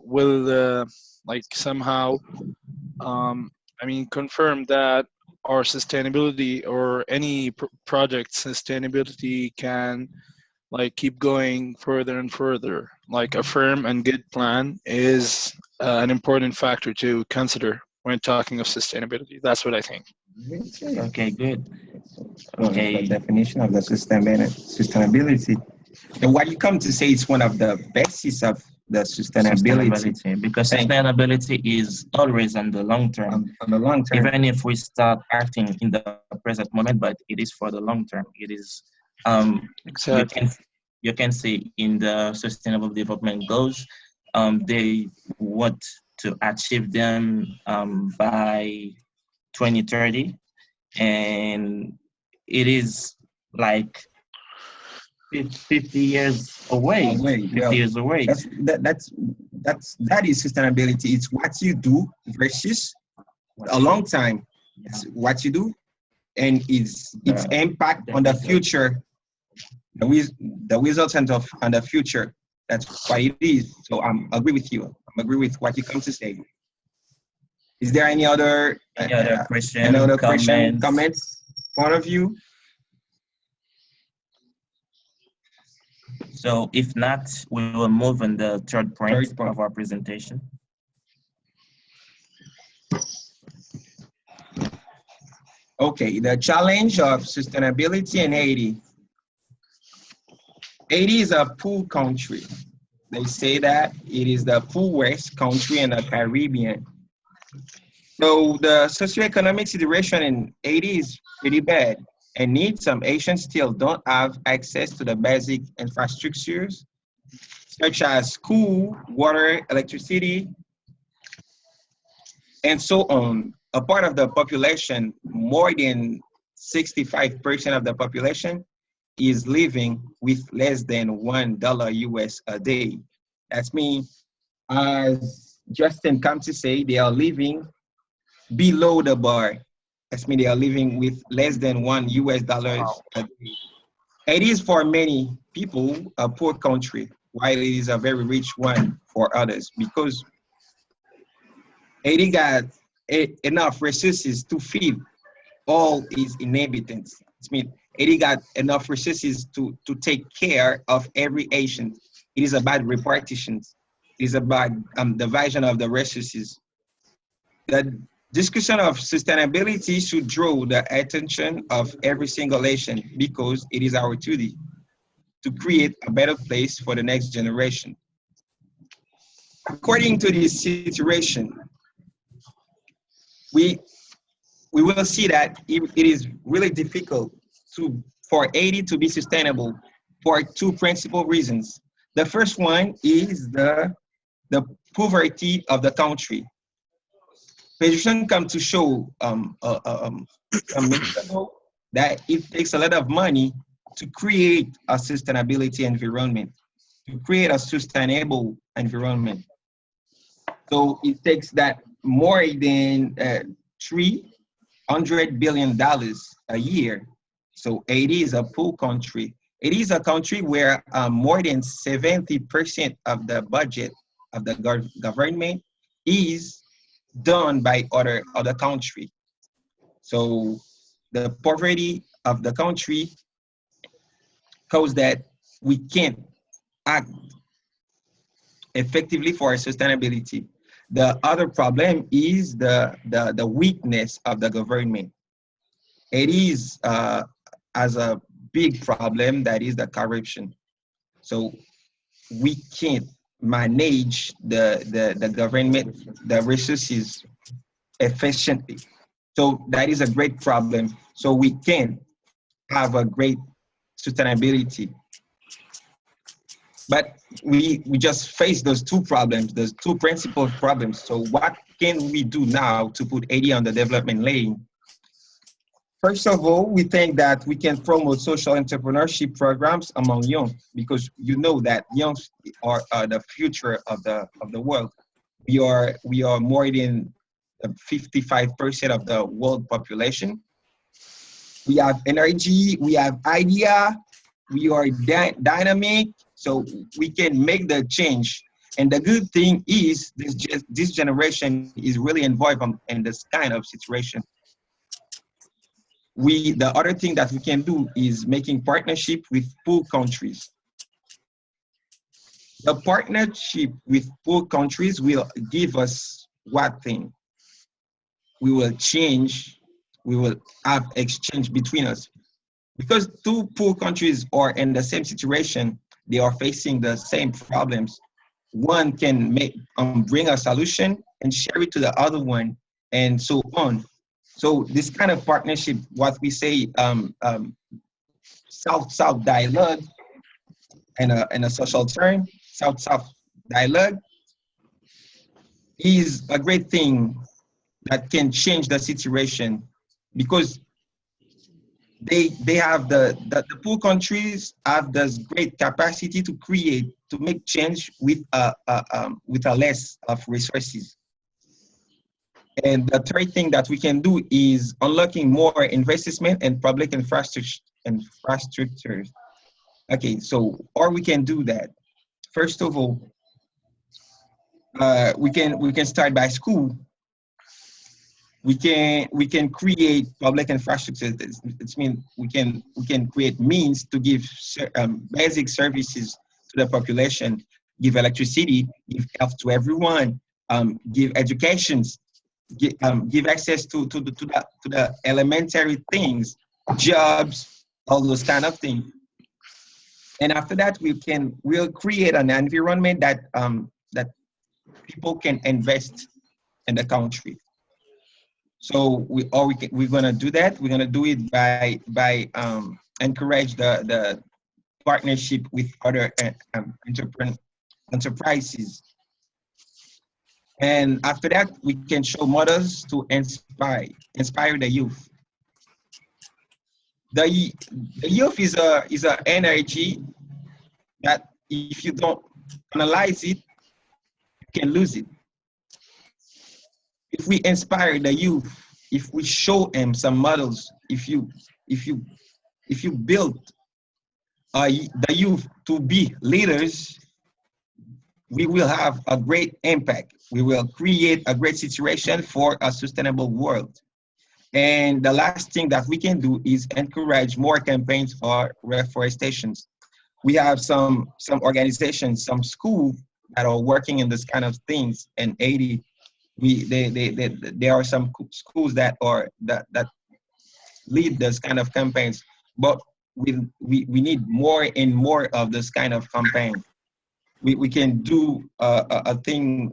will like somehow, I mean, confirm that our sustainability or any project sustainability can like keep going further and further. Like a firm and good plan is an important factor to consider when talking of sustainability. That's what I think. Okay, good. The Okay, definition of the sustainability. And what you come to say is one of the basis of the sustainability. because Thank you. sustainability is always on the long term. On the long term. Even if we start acting in the present moment, but it is for the long term. It is you Exactly. can see in the sustainable development goals, they want to achieve them by 2030, and it is like 50 years away. Away. 50 Well, years away. that is sustainability. It's what you do versus a long time. It's what you do and its impact on the future, the results on the future. That's what it is. So I'm agree with you. I'm agree with what you come to say. Is there any other question, comments, point of view? So if not, we will move on the third point of our presentation. Okay, the challenge of sustainability in Haiti. Haiti is a poor country. They say that it is the poorest country in the Caribbean. So the socioeconomic situation in Haiti is pretty bad, and needs some Haitians still don't have access to the basic infrastructures such as school, water, electricity, and so on. A part of the population, more than 65% of the population, is living with less than $1 US a day. That's mean, as Justin come to say, they are living below the bar. That's mean they are living with less than $1 a day. It is for many people a poor country, while it is a very rich one for others, because Haiti got enough resources to feed all its inhabitants. I mean, Haiti got enough resources to take care of every Haitian. It is about repartitions. It is about division of the resources. The discussion of sustainability should draw the attention of every single Haitian, because it is our duty to create a better place for the next generation. According to this situation, we will see that it is really difficult for Haiti to be sustainable for two principal reasons. The first one is the poverty of the country. Pedrisson come to show some minutes ago that it takes a lot of money to create a sustainability environment, to create a sustainable environment. So it takes that more than $300 billion a year. So Haiti is a poor country. It is a country where more than 70% of the budget of the government is done by other country. So the poverty of the country cause that we can't act effectively for sustainability. The other problem is the weakness of the government. It is as a big problem that is the corruption. So we can't manage the government, the resources efficiently. So that is a great problem. So we can have a great sustainability. But we just face those two problems, those two principal problems. So what can we do now to put 80 on the development lane? First of all, we think that we can promote social entrepreneurship programs among young, because you know that young are the future of the world. We are more than 55% of the world population. We have energy, we have idea, we are dynamic, so we can make the change. And the good thing is this generation is really involved in this kind of situation. The other thing that we can do is making partnership with poor countries. The partnership with poor countries will give us what thing? We will change, we will have exchange between us. Because two poor countries are in the same situation, they are facing the same problems. One can bring a solution and share it to the other one, and so on. So this kind of partnership, what we say, South-South dialogue, in a social term, South-South dialogue, is a great thing that can change the situation, because they have the poor countries have this great capacity to make change with a less of resources. And the third thing that we can do is unlocking more investment in public infrastructures. Okay, so or we can do that. First of all, we can start by school. We can create public infrastructure. It means we can create means to give basic services to the population, give electricity, give health to everyone, give educations, give access to the elementary things, jobs, all those kind of things. And after that, we'll create an environment that that people can invest in the country. So we're gonna do that. We're gonna do it by encourage the partnership with other enterprises. And after that, we can show models to inspire the youth. The youth is a energy that if you don't analyze it, you can lose it. If we inspire the youth, if we show them some models, if you build the youth to be leaders, we will have a great impact. We will create a great situation for a sustainable world. And the last thing that we can do is encourage more campaigns for reforestation. We have some organizations, some schools that are working in this kind of things in Haiti. There are some schools that lead this kind of campaigns, but we need more and more of this kind of campaign. We can do a thing.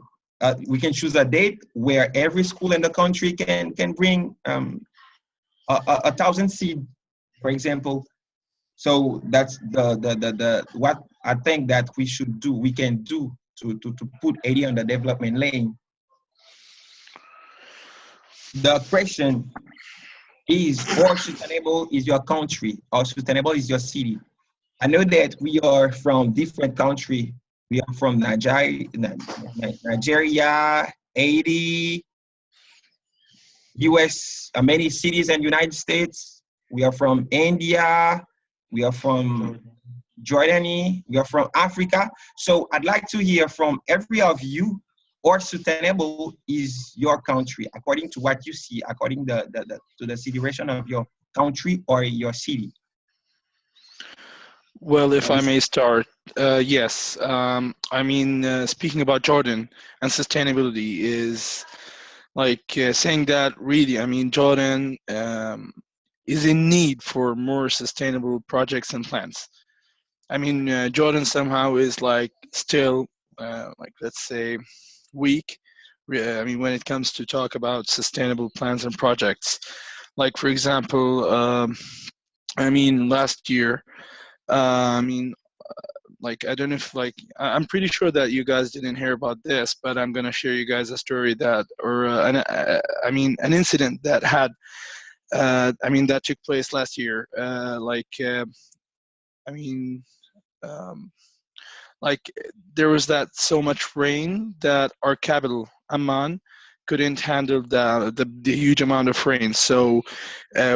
We can choose a date where every school in the country can bring 1,000 seeds, for example. So that's the what I think that we should do. We can do to put Haiti on the development lane. The question is, how sustainable is your country? How sustainable is your city? I know that we are from different countries. We are from Nigeria, Haiti, US, many cities in the United States. We are from India. We are from Jordani. We are from Africa. So I'd like to hear from every of you, how sustainable is your country according to what you see, according to the situation of your country or your city? Well, if I may start, yes. I mean, speaking about Jordan and sustainability is like saying that really, I mean, Jordan is in need for more sustainable projects and plans. I mean, Jordan somehow is like still like let's say weak. I mean, when it comes to talk about sustainable plans and projects, like for example, I mean last year, I mean like I don't know if like I'm pretty sure that you guys didn't hear about this, but I'm gonna share you guys a story that or I mean an incident that had I mean that took place last year. I mean. Um, like there was that so much rain that our capital Amman couldn't handle the huge amount of rain, so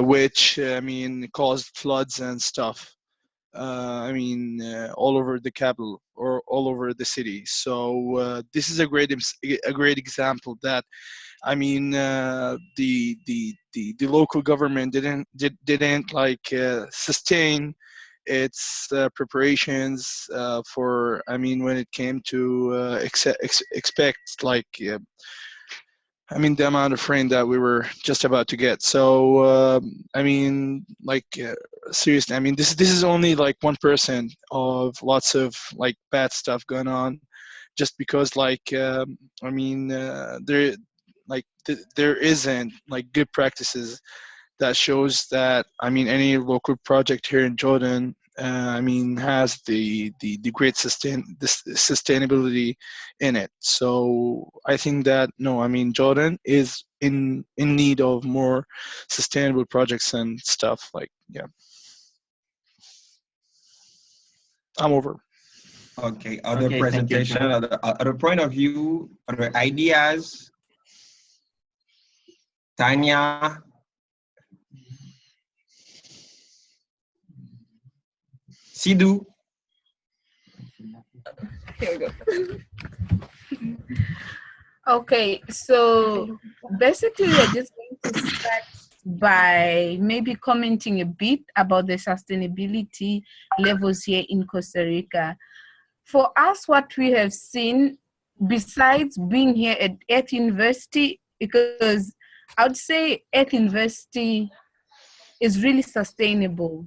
which I mean caused floods and stuff. I mean all over the capital or all over the city. So this is a great example that I mean the local government didn't like sustain its preparations for I mean when it came to expect like I mean the amount of rain that we were just about to get. So I mean like seriously, I mean this is only like 1% of lots of like bad stuff going on, just because like I mean there like there isn't like good practices that shows that I mean any local project here in Jordan I mean has the great sustainability in it. So I think that no, I mean Jordan is in need of more sustainable projects and stuff like yeah. I'm over. Okay, other Okay, thank you. presentation, other point of view, other ideas. Tanya. Sidhu. Here we go. Okay, so basically we're just going to start by maybe commenting a bit about the sustainability levels here in Costa Rica. For us, what we have seen, besides being here at Earth University, because I would say Earth University is really sustainable,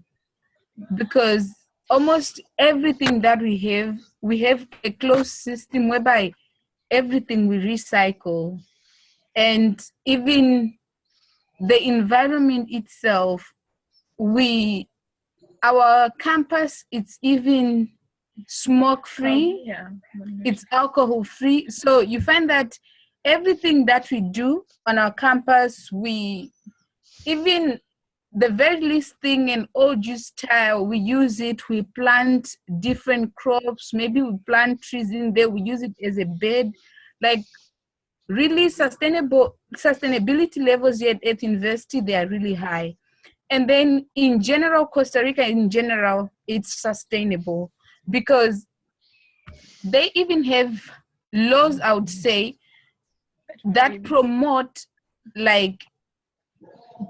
because almost everything that we have a closed system whereby everything we recycle, and even the environment itself, our campus, it's even smoke free, Yeah. it's alcohol free. So you find that everything that we do on our campus, even the very least thing in old juice style, we use it, we plant different crops, maybe we plant trees in there, we use it as a bed. Like really sustainability levels here at university, they are really high. And then in general, Costa Rica in general, it's sustainable because they even have laws, I would say, that promote like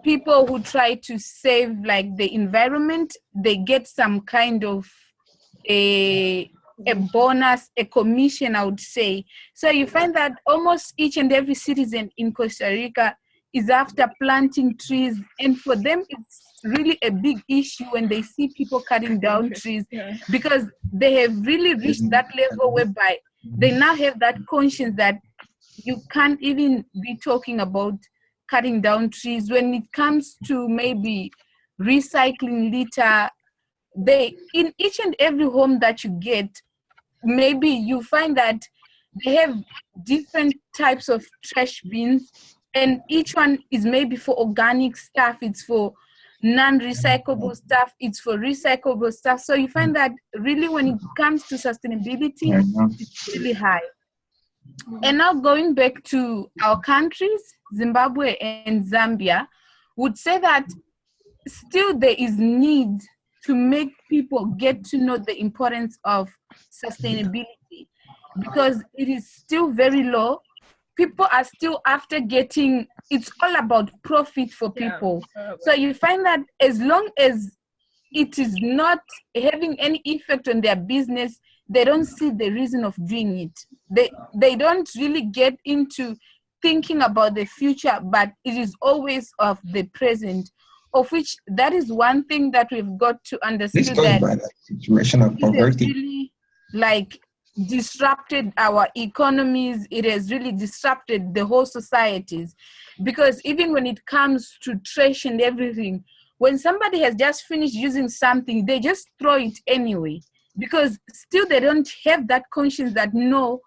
people who try to save like the environment, they get some kind of a bonus, a commission, I would say. So you find that almost each and every citizen in Costa Rica is after planting trees, and for them it's really a big issue when they see people cutting down trees, because they have really reached that level whereby they now have that conscience that you can't even be talking about cutting down trees. When it comes to maybe recycling litter, in each and every home that you get, maybe you find that they have different types of trash bins, and each one is maybe for organic stuff, it's for non-recyclable stuff, it's for recyclable stuff. So you find that really when it comes to sustainability, it's really high. And now going back to our countries, Zimbabwe and Zambia, would say that still there is need to make people get to know the importance of sustainability, because it is still very low. People are still after getting, it's all about profit for people. So you find that as long as it is not having any effect on their business, they don't see the reason of doing it. They don't really get into thinking about the future, but it is always of the present, of which that is one thing that we've got to understand, This goes that by the situation of is a poverty. really like disrupted our economies. It has really disrupted the whole societies, because even when it comes to trash and everything, when somebody has just finished using something, they just throw it anyway, because still they don't have that conscience that no,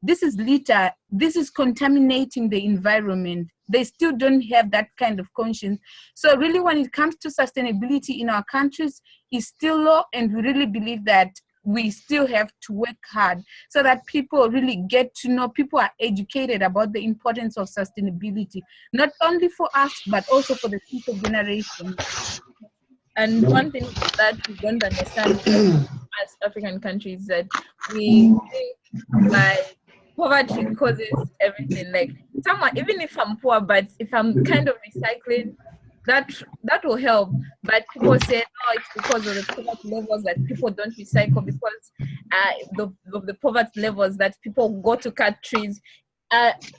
this is litter, this is contaminating the environment. They still don't have that kind of conscience. So really, when it comes to sustainability in our countries, it's still low, and we really believe that we still have to work hard so that people really get to know, people are educated about the importance of sustainability, not only for us, but also for the future generation. And one thing that we don't understand as African countries is that we think like poverty causes everything. Like someone, even if I'm poor, but if I'm kind of recycling, that will help. But people say no, it's because of the poverty levels that people don't recycle, because of the poverty levels that people go to cut trees.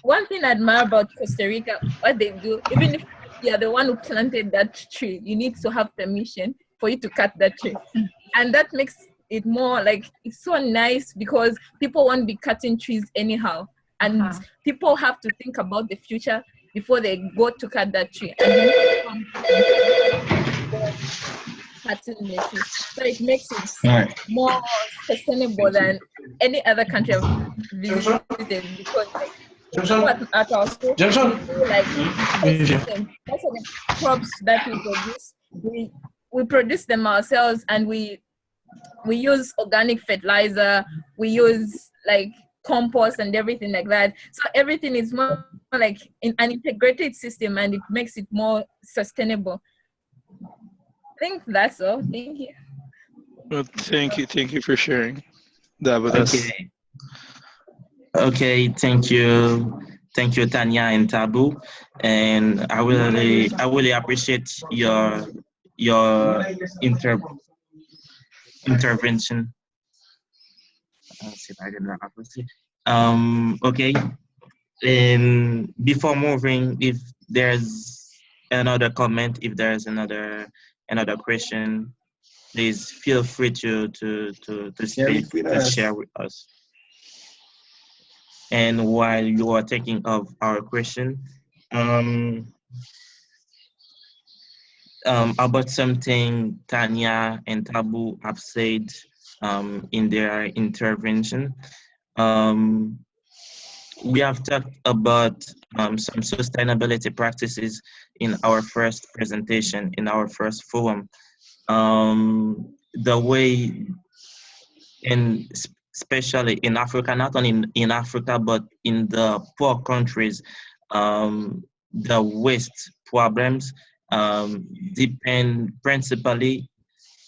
One thing I admire about Costa Rica, what they do, even if you're the one who planted that tree, you need to have permission for you to cut that tree. And that makes it more like, it's so nice because people won't be cutting trees anyhow. And people have to think about the future before they go to cut that tree. And cutting the tree. So it makes it more sustainable than any other country I've visited, because like, at our school, we do like ecosystem. Most of the crops that we produce, we produce them ourselves, and we use organic fertilizer, we use like compost and everything like that. So everything is more like in an integrated system, and it makes it more sustainable. I think that's all. Thank you. Well, thank you for sharing that with us. Okay, thank you, Tanya and Tabu, and I really appreciate your intervention. Okay, and before moving, if there's another comment, if there's another question, please feel free to speak, to share with us. And while you are thinking of our question, about something Tanya and Tabu have said in their intervention, we have talked about some sustainability practices in our first presentation, in our first forum. The way, and especially in Africa, not only in Africa, but in the poor countries, the waste problems depend principally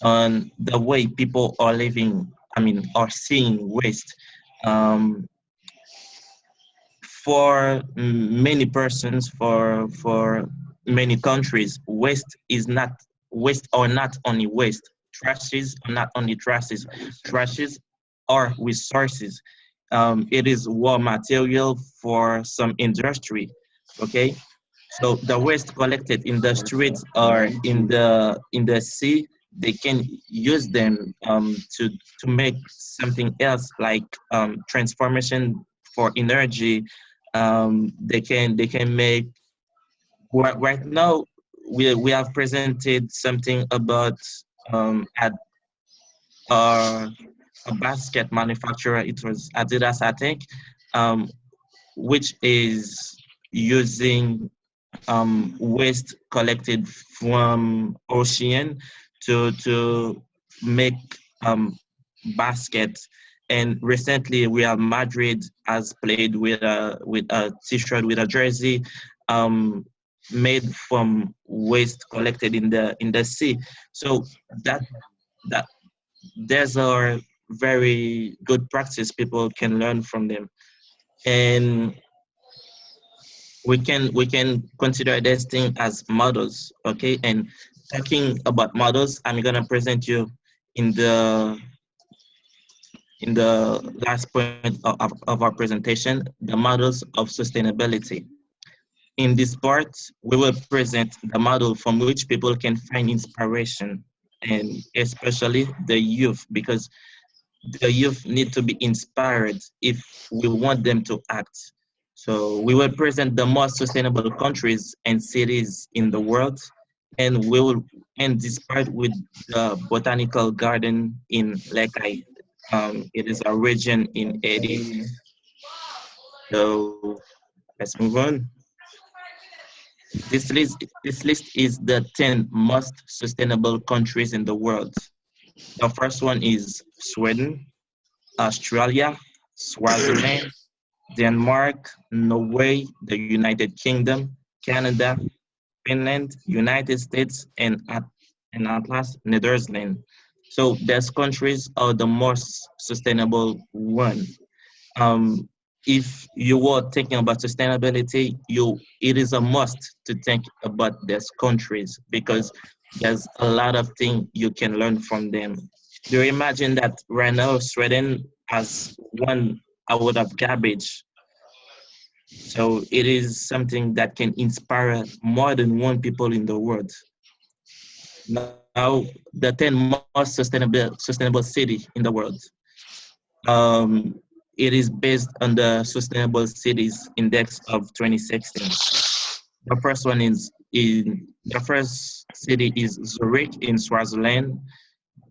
on the way people are living, are seeing waste. For many persons, for many countries, waste are not only waste. Trashes are not only trashes. Trashes are resources. It is raw material for some industry. Okay, so the waste collected in the streets or in the sea, they can use them to make something else, like transformation for energy. They can make. Right now, we have presented something about at a basket manufacturer. It was Adidas, I think, which is using waste collected from ocean to make baskets. And recently, Real Madrid has played with a T-shirt, with a jersey made from waste collected in the sea. So that there's a very good practice people can learn from them, and we can consider this thing as models. Okay, and talking about models, I'm gonna present you in the last point of our presentation, the models of sustainability. In this part, we will present the model from which people can find inspiration, and especially the youth, because the youth need to be inspired if we want them to act. So we will present the most sustainable countries and cities in the world, and we will end this part with the botanical garden in Lekai. It is a region in Haiti. So let's move on. This list is the 10 most sustainable countries in the world. The first one is Sweden, Australia, Swaziland, Denmark, Norway, the United Kingdom, Canada, Finland, United States, and Atlas, Netherlands. So these countries are the most sustainable one. Um, if you were thinking about sustainability, it is a must to think about these countries because there's a lot of things you can learn from them. Do you imagine that right now Sweden has one out of garbage? So it is something that can inspire more than one people in the world. Now, the 10 most sustainable city in the world. Um, it is based on the Sustainable Cities Index of 2016. The first one is the first city is Zurich in Swaziland,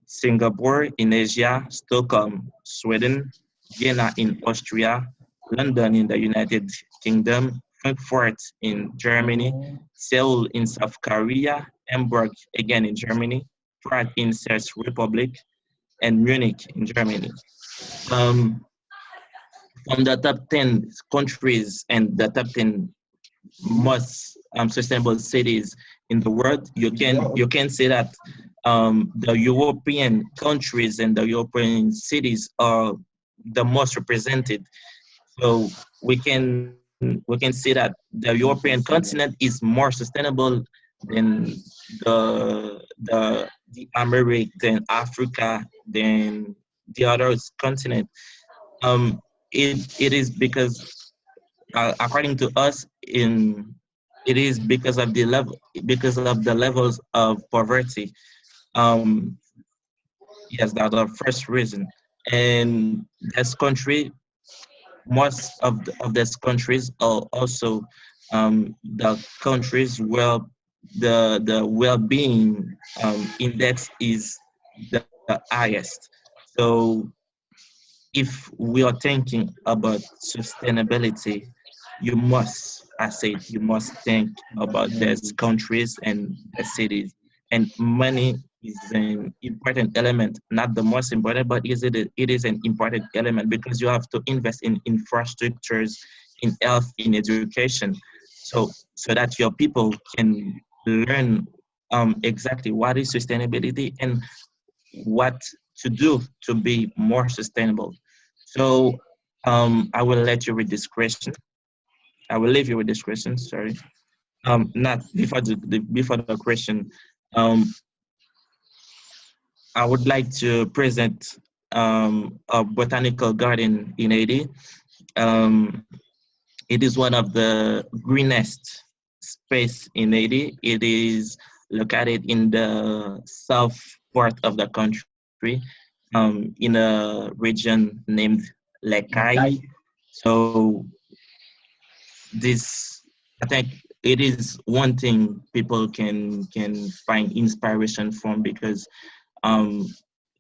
Singapore in Asia, Stockholm, Sweden, Vienna in Austria, London in the United Kingdom, Frankfurt in Germany, Seoul in South Korea, Hamburg again in Germany, Prague in Czech Republic, and Munich in Germany. Um, from the top 10 countries and the top 10 most sustainable cities in the world, you can say that the European countries and the European cities are the most represented. So we can see that the European continent is more sustainable than the American, Africa, than the other continent. Um, it is because according to us, it is because of the levels of poverty. Um, yes, that's the first reason. And this country, most of these countries are also the countries where the well-being index is the highest. So if we are thinking about sustainability, you must think about these countries and the cities. And money is an important element, not the most important, but it is an important element because you have to invest in infrastructures, in health, in education, so that your people can learn exactly what is sustainability and what to do to be more sustainable. So I will let you with this question. I will leave you with this question. Sorry. Not before the question. Um, I would like to present a botanical garden in Haiti. Um, it is one of the greenest space in Haiti. It is located in the south part of the country, in a region named Lekai. So this, I think, it is one thing people can find inspiration from because um,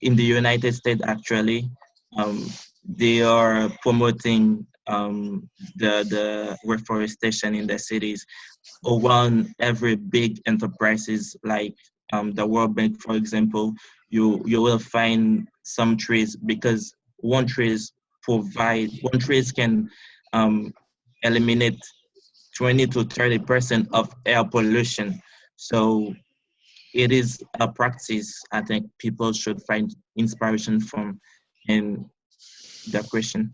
in the United States actually they are promoting the reforestation in the cities around every big enterprises like the World Bank, for example. You will find some trees because one trees can um, eliminate 20 to 30% of air pollution. So it is a practice I think people should find inspiration from in the question.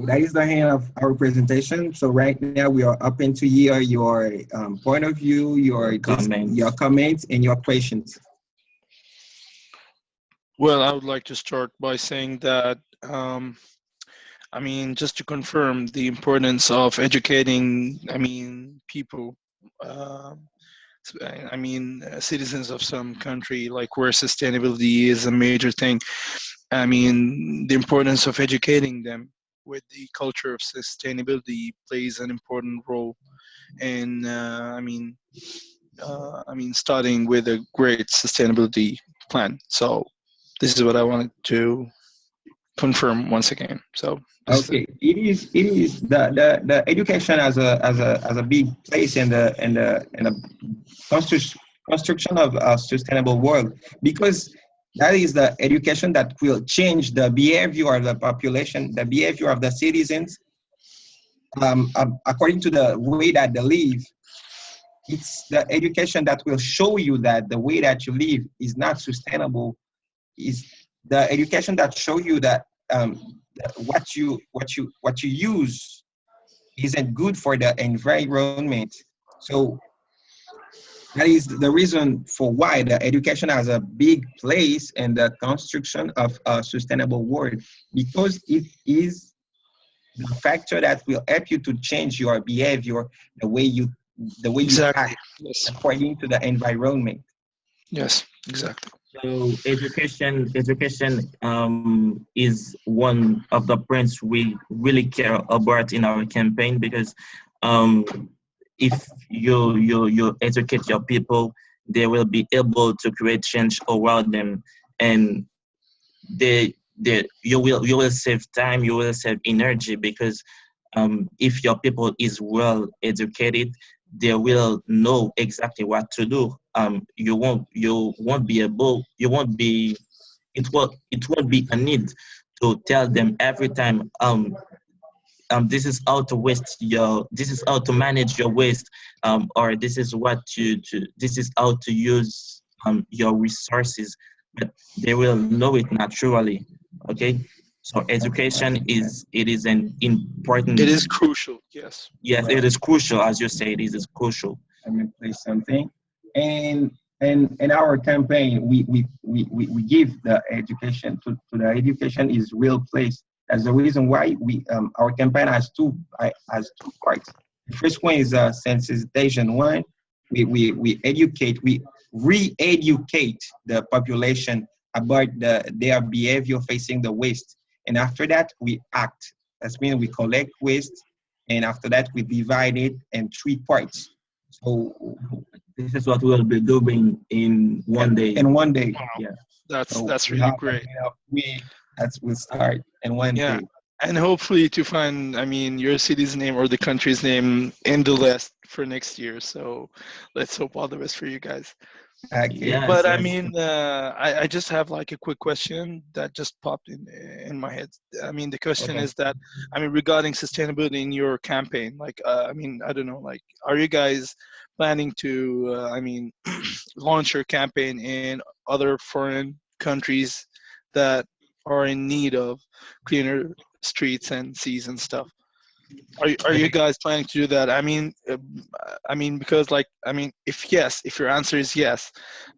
That is the end of our presentation. So right now we are open to hear your point of view, your comments, and your questions. Well, I would like to start by saying that, just to confirm the importance of educating, people. I mean, citizens of some country, like where sustainability is a major thing. I mean, the importance of educating them with the culture of sustainability plays an important role in, I mean, starting with a great sustainability plan. So this is what I wanted to confirm once again. So this is it. Okay, it is the education as a big place in the construction of a sustainable world, because that is the education that will change the behavior of the population, the behavior of the citizens, according to the way that they live. It's the education that will show you that the way that you live is not sustainable. Is the education that show you that what you use isn't good for the environment. So that is the reason for why the education has a big place in the construction of a sustainable world, because it is the factor that will help you to change your behavior, the way you Exactly. act Yes. according to the environment. Yes. Exactly. So education is one of the points we really care about in our campaign, because um, if you educate your people, they will be able to create change around them, and you will save time, you will save energy, because if your people is well educated, they will know exactly what to do. It won't be a need to tell them every time, this is how to manage your waste, or this is how to use your resources, but they will know it naturally. Okay, so education is an It important. is crucial. Yes. Yes, it is crucial, as you say, it is crucial. Let me play something. And in our campaign, we give the education to the education is real place. That's the reason why our campaign has two parts. The first one is a sensitization one. We educate, we re-educate the population about their behavior facing the waste. And after that, we act. That's mean we collect waste, and after that, we divide it in three parts. So This is what we'll be doing in one day. in one day. Wow. Yeah. That's So that's we really have great. that's will start in one Yeah. day. And hopefully to find, I mean, your city's name or the country's name in the list for next year. So let's hope all the best for you guys. Okay. Yes, But I yes. mean, I just have like a quick question that just popped in my head. I mean, the question Okay. is that, I mean, regarding sustainability in your campaign, like, I mean, I don't know, like, are you guys planning to, I mean, launch your campaign in other foreign countries that are in need of cleaner streets and seas and stuff? Are you guys planning to do that? I mean, because like, I mean, if yes, if your answer is yes,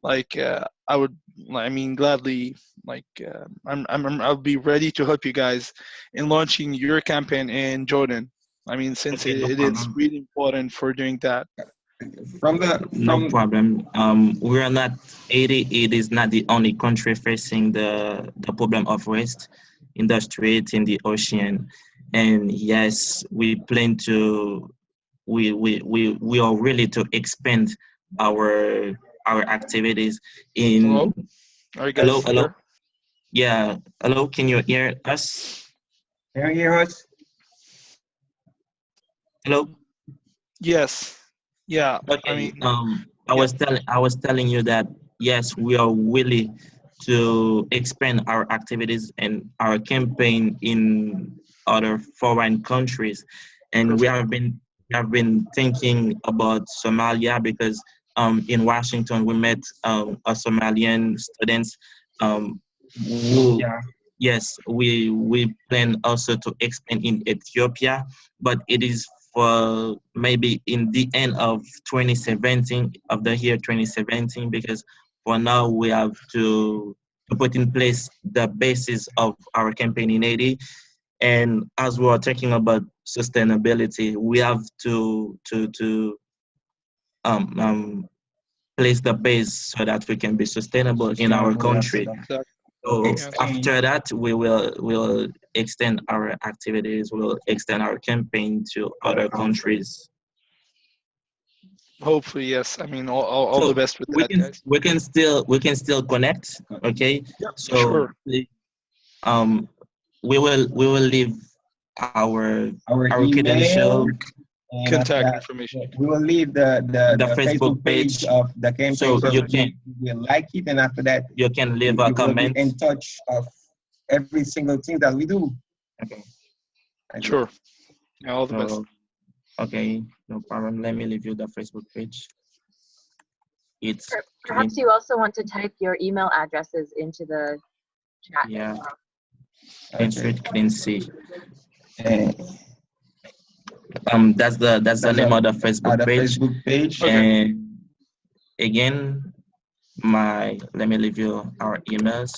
like, I would, I mean, gladly, like, I'll be ready to help you guys in launching your campaign in Jordan. I mean, since Okay, no it is problem. really important for doing that. From the No from problem. We are not. It is not the only country facing the problem of waste in the street, in the ocean, and yes, we plan to. We are really to expand our our activities Hello, in. are you Hello, guys hello. there? Yeah, hello. Can you hear us? can you hear us? Hello. Yes. Yeah. I Okay. mean, I yeah. was telling you that yes, we are willing to expand our activities and our campaign in other foreign countries, and Perfect. we have been thinking about Somalia, because in Washington we met a Somalian students who. Yeah. Yes, we plan also to expand in Ethiopia, but it is for maybe in the end of 2017, of the year 2017, because for now we have to put in place the basis of our campaign in Haiti. And as we are talking about sustainability, we have to um, um, place the base so that we can be sustainable in our country. So after that, we'll extend our activities, we'll extend our campaign to other countries. Hopefully, yes. I mean, all So the best with that, guys. we can still connect. Okay. So Sure. we will leave our credential, and Contact that, information. we will leave the Facebook page of the campaign, so you can like it, and after that you can leave you a will comment. be in touch of every single thing that we do. Okay. Sure. Yeah, all the best. So, okay, no problem. Let me leave you the Facebook page. It's Perhaps you also want to type your email addresses into the chat. yeah. Insert Clean C. That's the name of the Facebook page. Okay. And again, let me leave you our emails.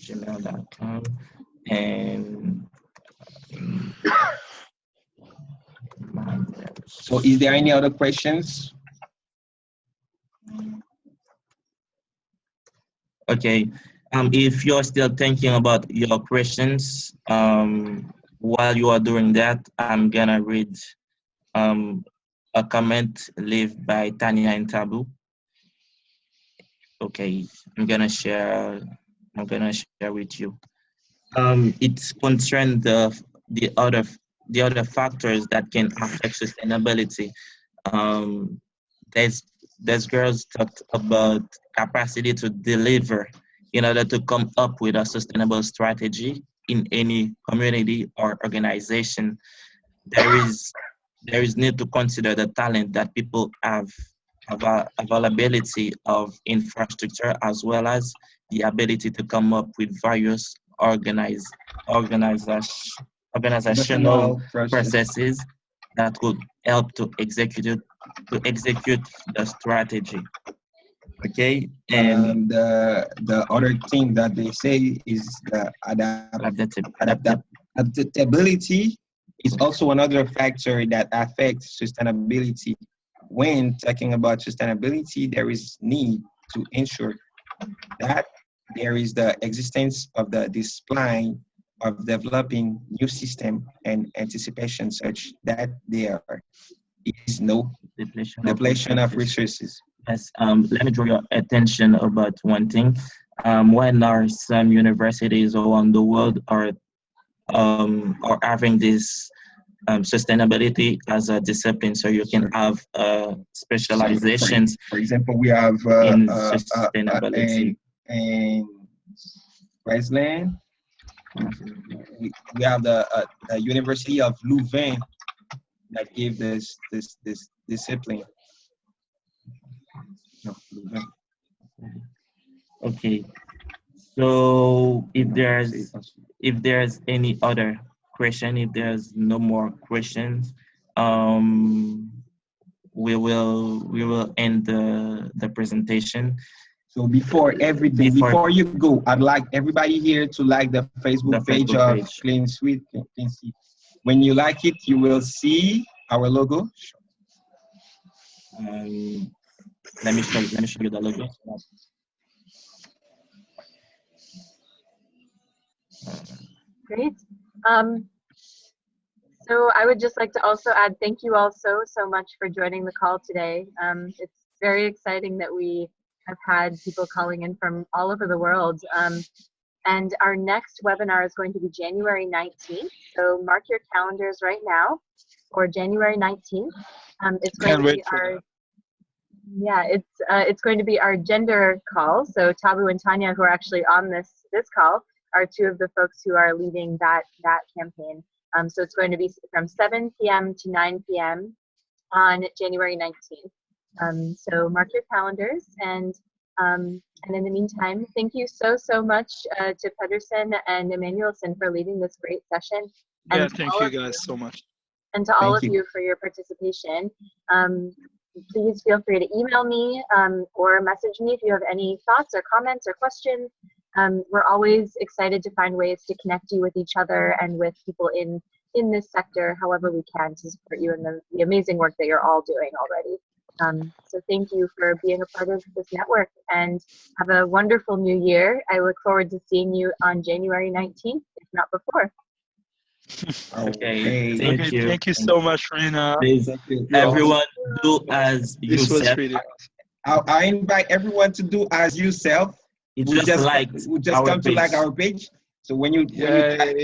gmail.com and so is there any other questions? Okay. If you're still thinking about your questions, while you are doing that, I'm gonna read a comment left by Tanya and Tabu. Okay, I'm gonna share with you. It's concerned the other factors that can affect sustainability. There's girls talked about capacity to deliver in order to come up with a sustainable strategy in any community or organization. There is need to consider the talent that people have availability of infrastructure, as well as the ability to come up with various organizational processes that could help to execute the strategy. Okay, and the other thing that they say is the adaptability is also another factor that affects sustainability. When talking about sustainability, there is need to ensure that there is the existence of the discipline of developing new system and anticipation such that there is no depletion of resources. Yes, let me draw your attention about one thing. Right now, some universities around the world are having this sustainability as a discipline, so you can have specializations. For example, we have in sustainability. In Iceland, we have the University of Louvain that gave this discipline. Okay, so if there's any other question, if there's no more questions, we will end the presentation. So before you go, I'd like everybody here to like the Facebook page of Clean Sweet. When you like it, you will see our logo. Let me show you the logo. Great. So I would just like to also add thank you all so much for joining the call today. It's very exciting that we have had people calling in from all over the world. And our next webinar is going to be January 19th. So mark your calendars right now for January 19th. It's going to be our it's going to be our gender call. So Tabu and Tanya, who are actually on this call, are two of the folks who are leading that campaign. So it's going to be from 7 p.m. to 9 p.m. on January 19th. So mark your calendars, and in the meantime, thank you so much to Pedrisson and Emmanuelson for leading this great session. Yeah, thank you guys so much. And to all of you for your participation. Please feel free to email me or message me if you have any thoughts or comments or questions. We're always excited to find ways to connect you with each other and with people in in this sector however we can to support you in the amazing work that you're all doing already. So thank you for being a part of this network, and have a wonderful new year. I look forward to seeing you on January 19th, if not before. Okay, thank you. Thank you so much, Rena. Please, everyone, do as This was yourself. really I invite everyone to do as yourself. It's We just just like we just our come to like page. our page. So when you type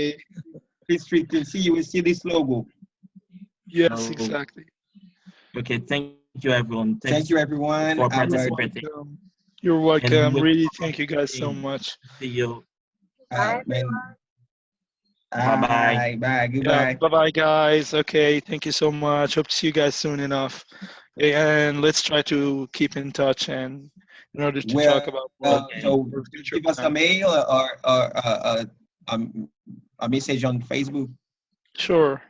Peace Frequency, you will see this logo. Yes, exactly. Okay, thank you, everyone. Thank you, everyone. For participating. You're welcome. And Really, thank you guys so much. See you. Bye, Bye-bye. Bye. Goodbye. Yeah, bye-bye, guys. Okay, thank you so much. Hope to see you guys soon enough. Okay, and let's try to keep in touch and in order to talk about more. So give us a mail or a message on Facebook. Sure.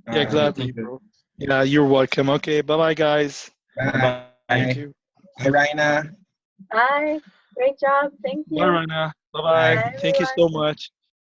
Yeah, exactly, bro. Yeah, you're welcome. Okay, bye-bye, guys. Bye. Thank you. Bye, Raina. Bye. Great job. Thank you. Bye, Rana. Bye-bye. Thank you so much.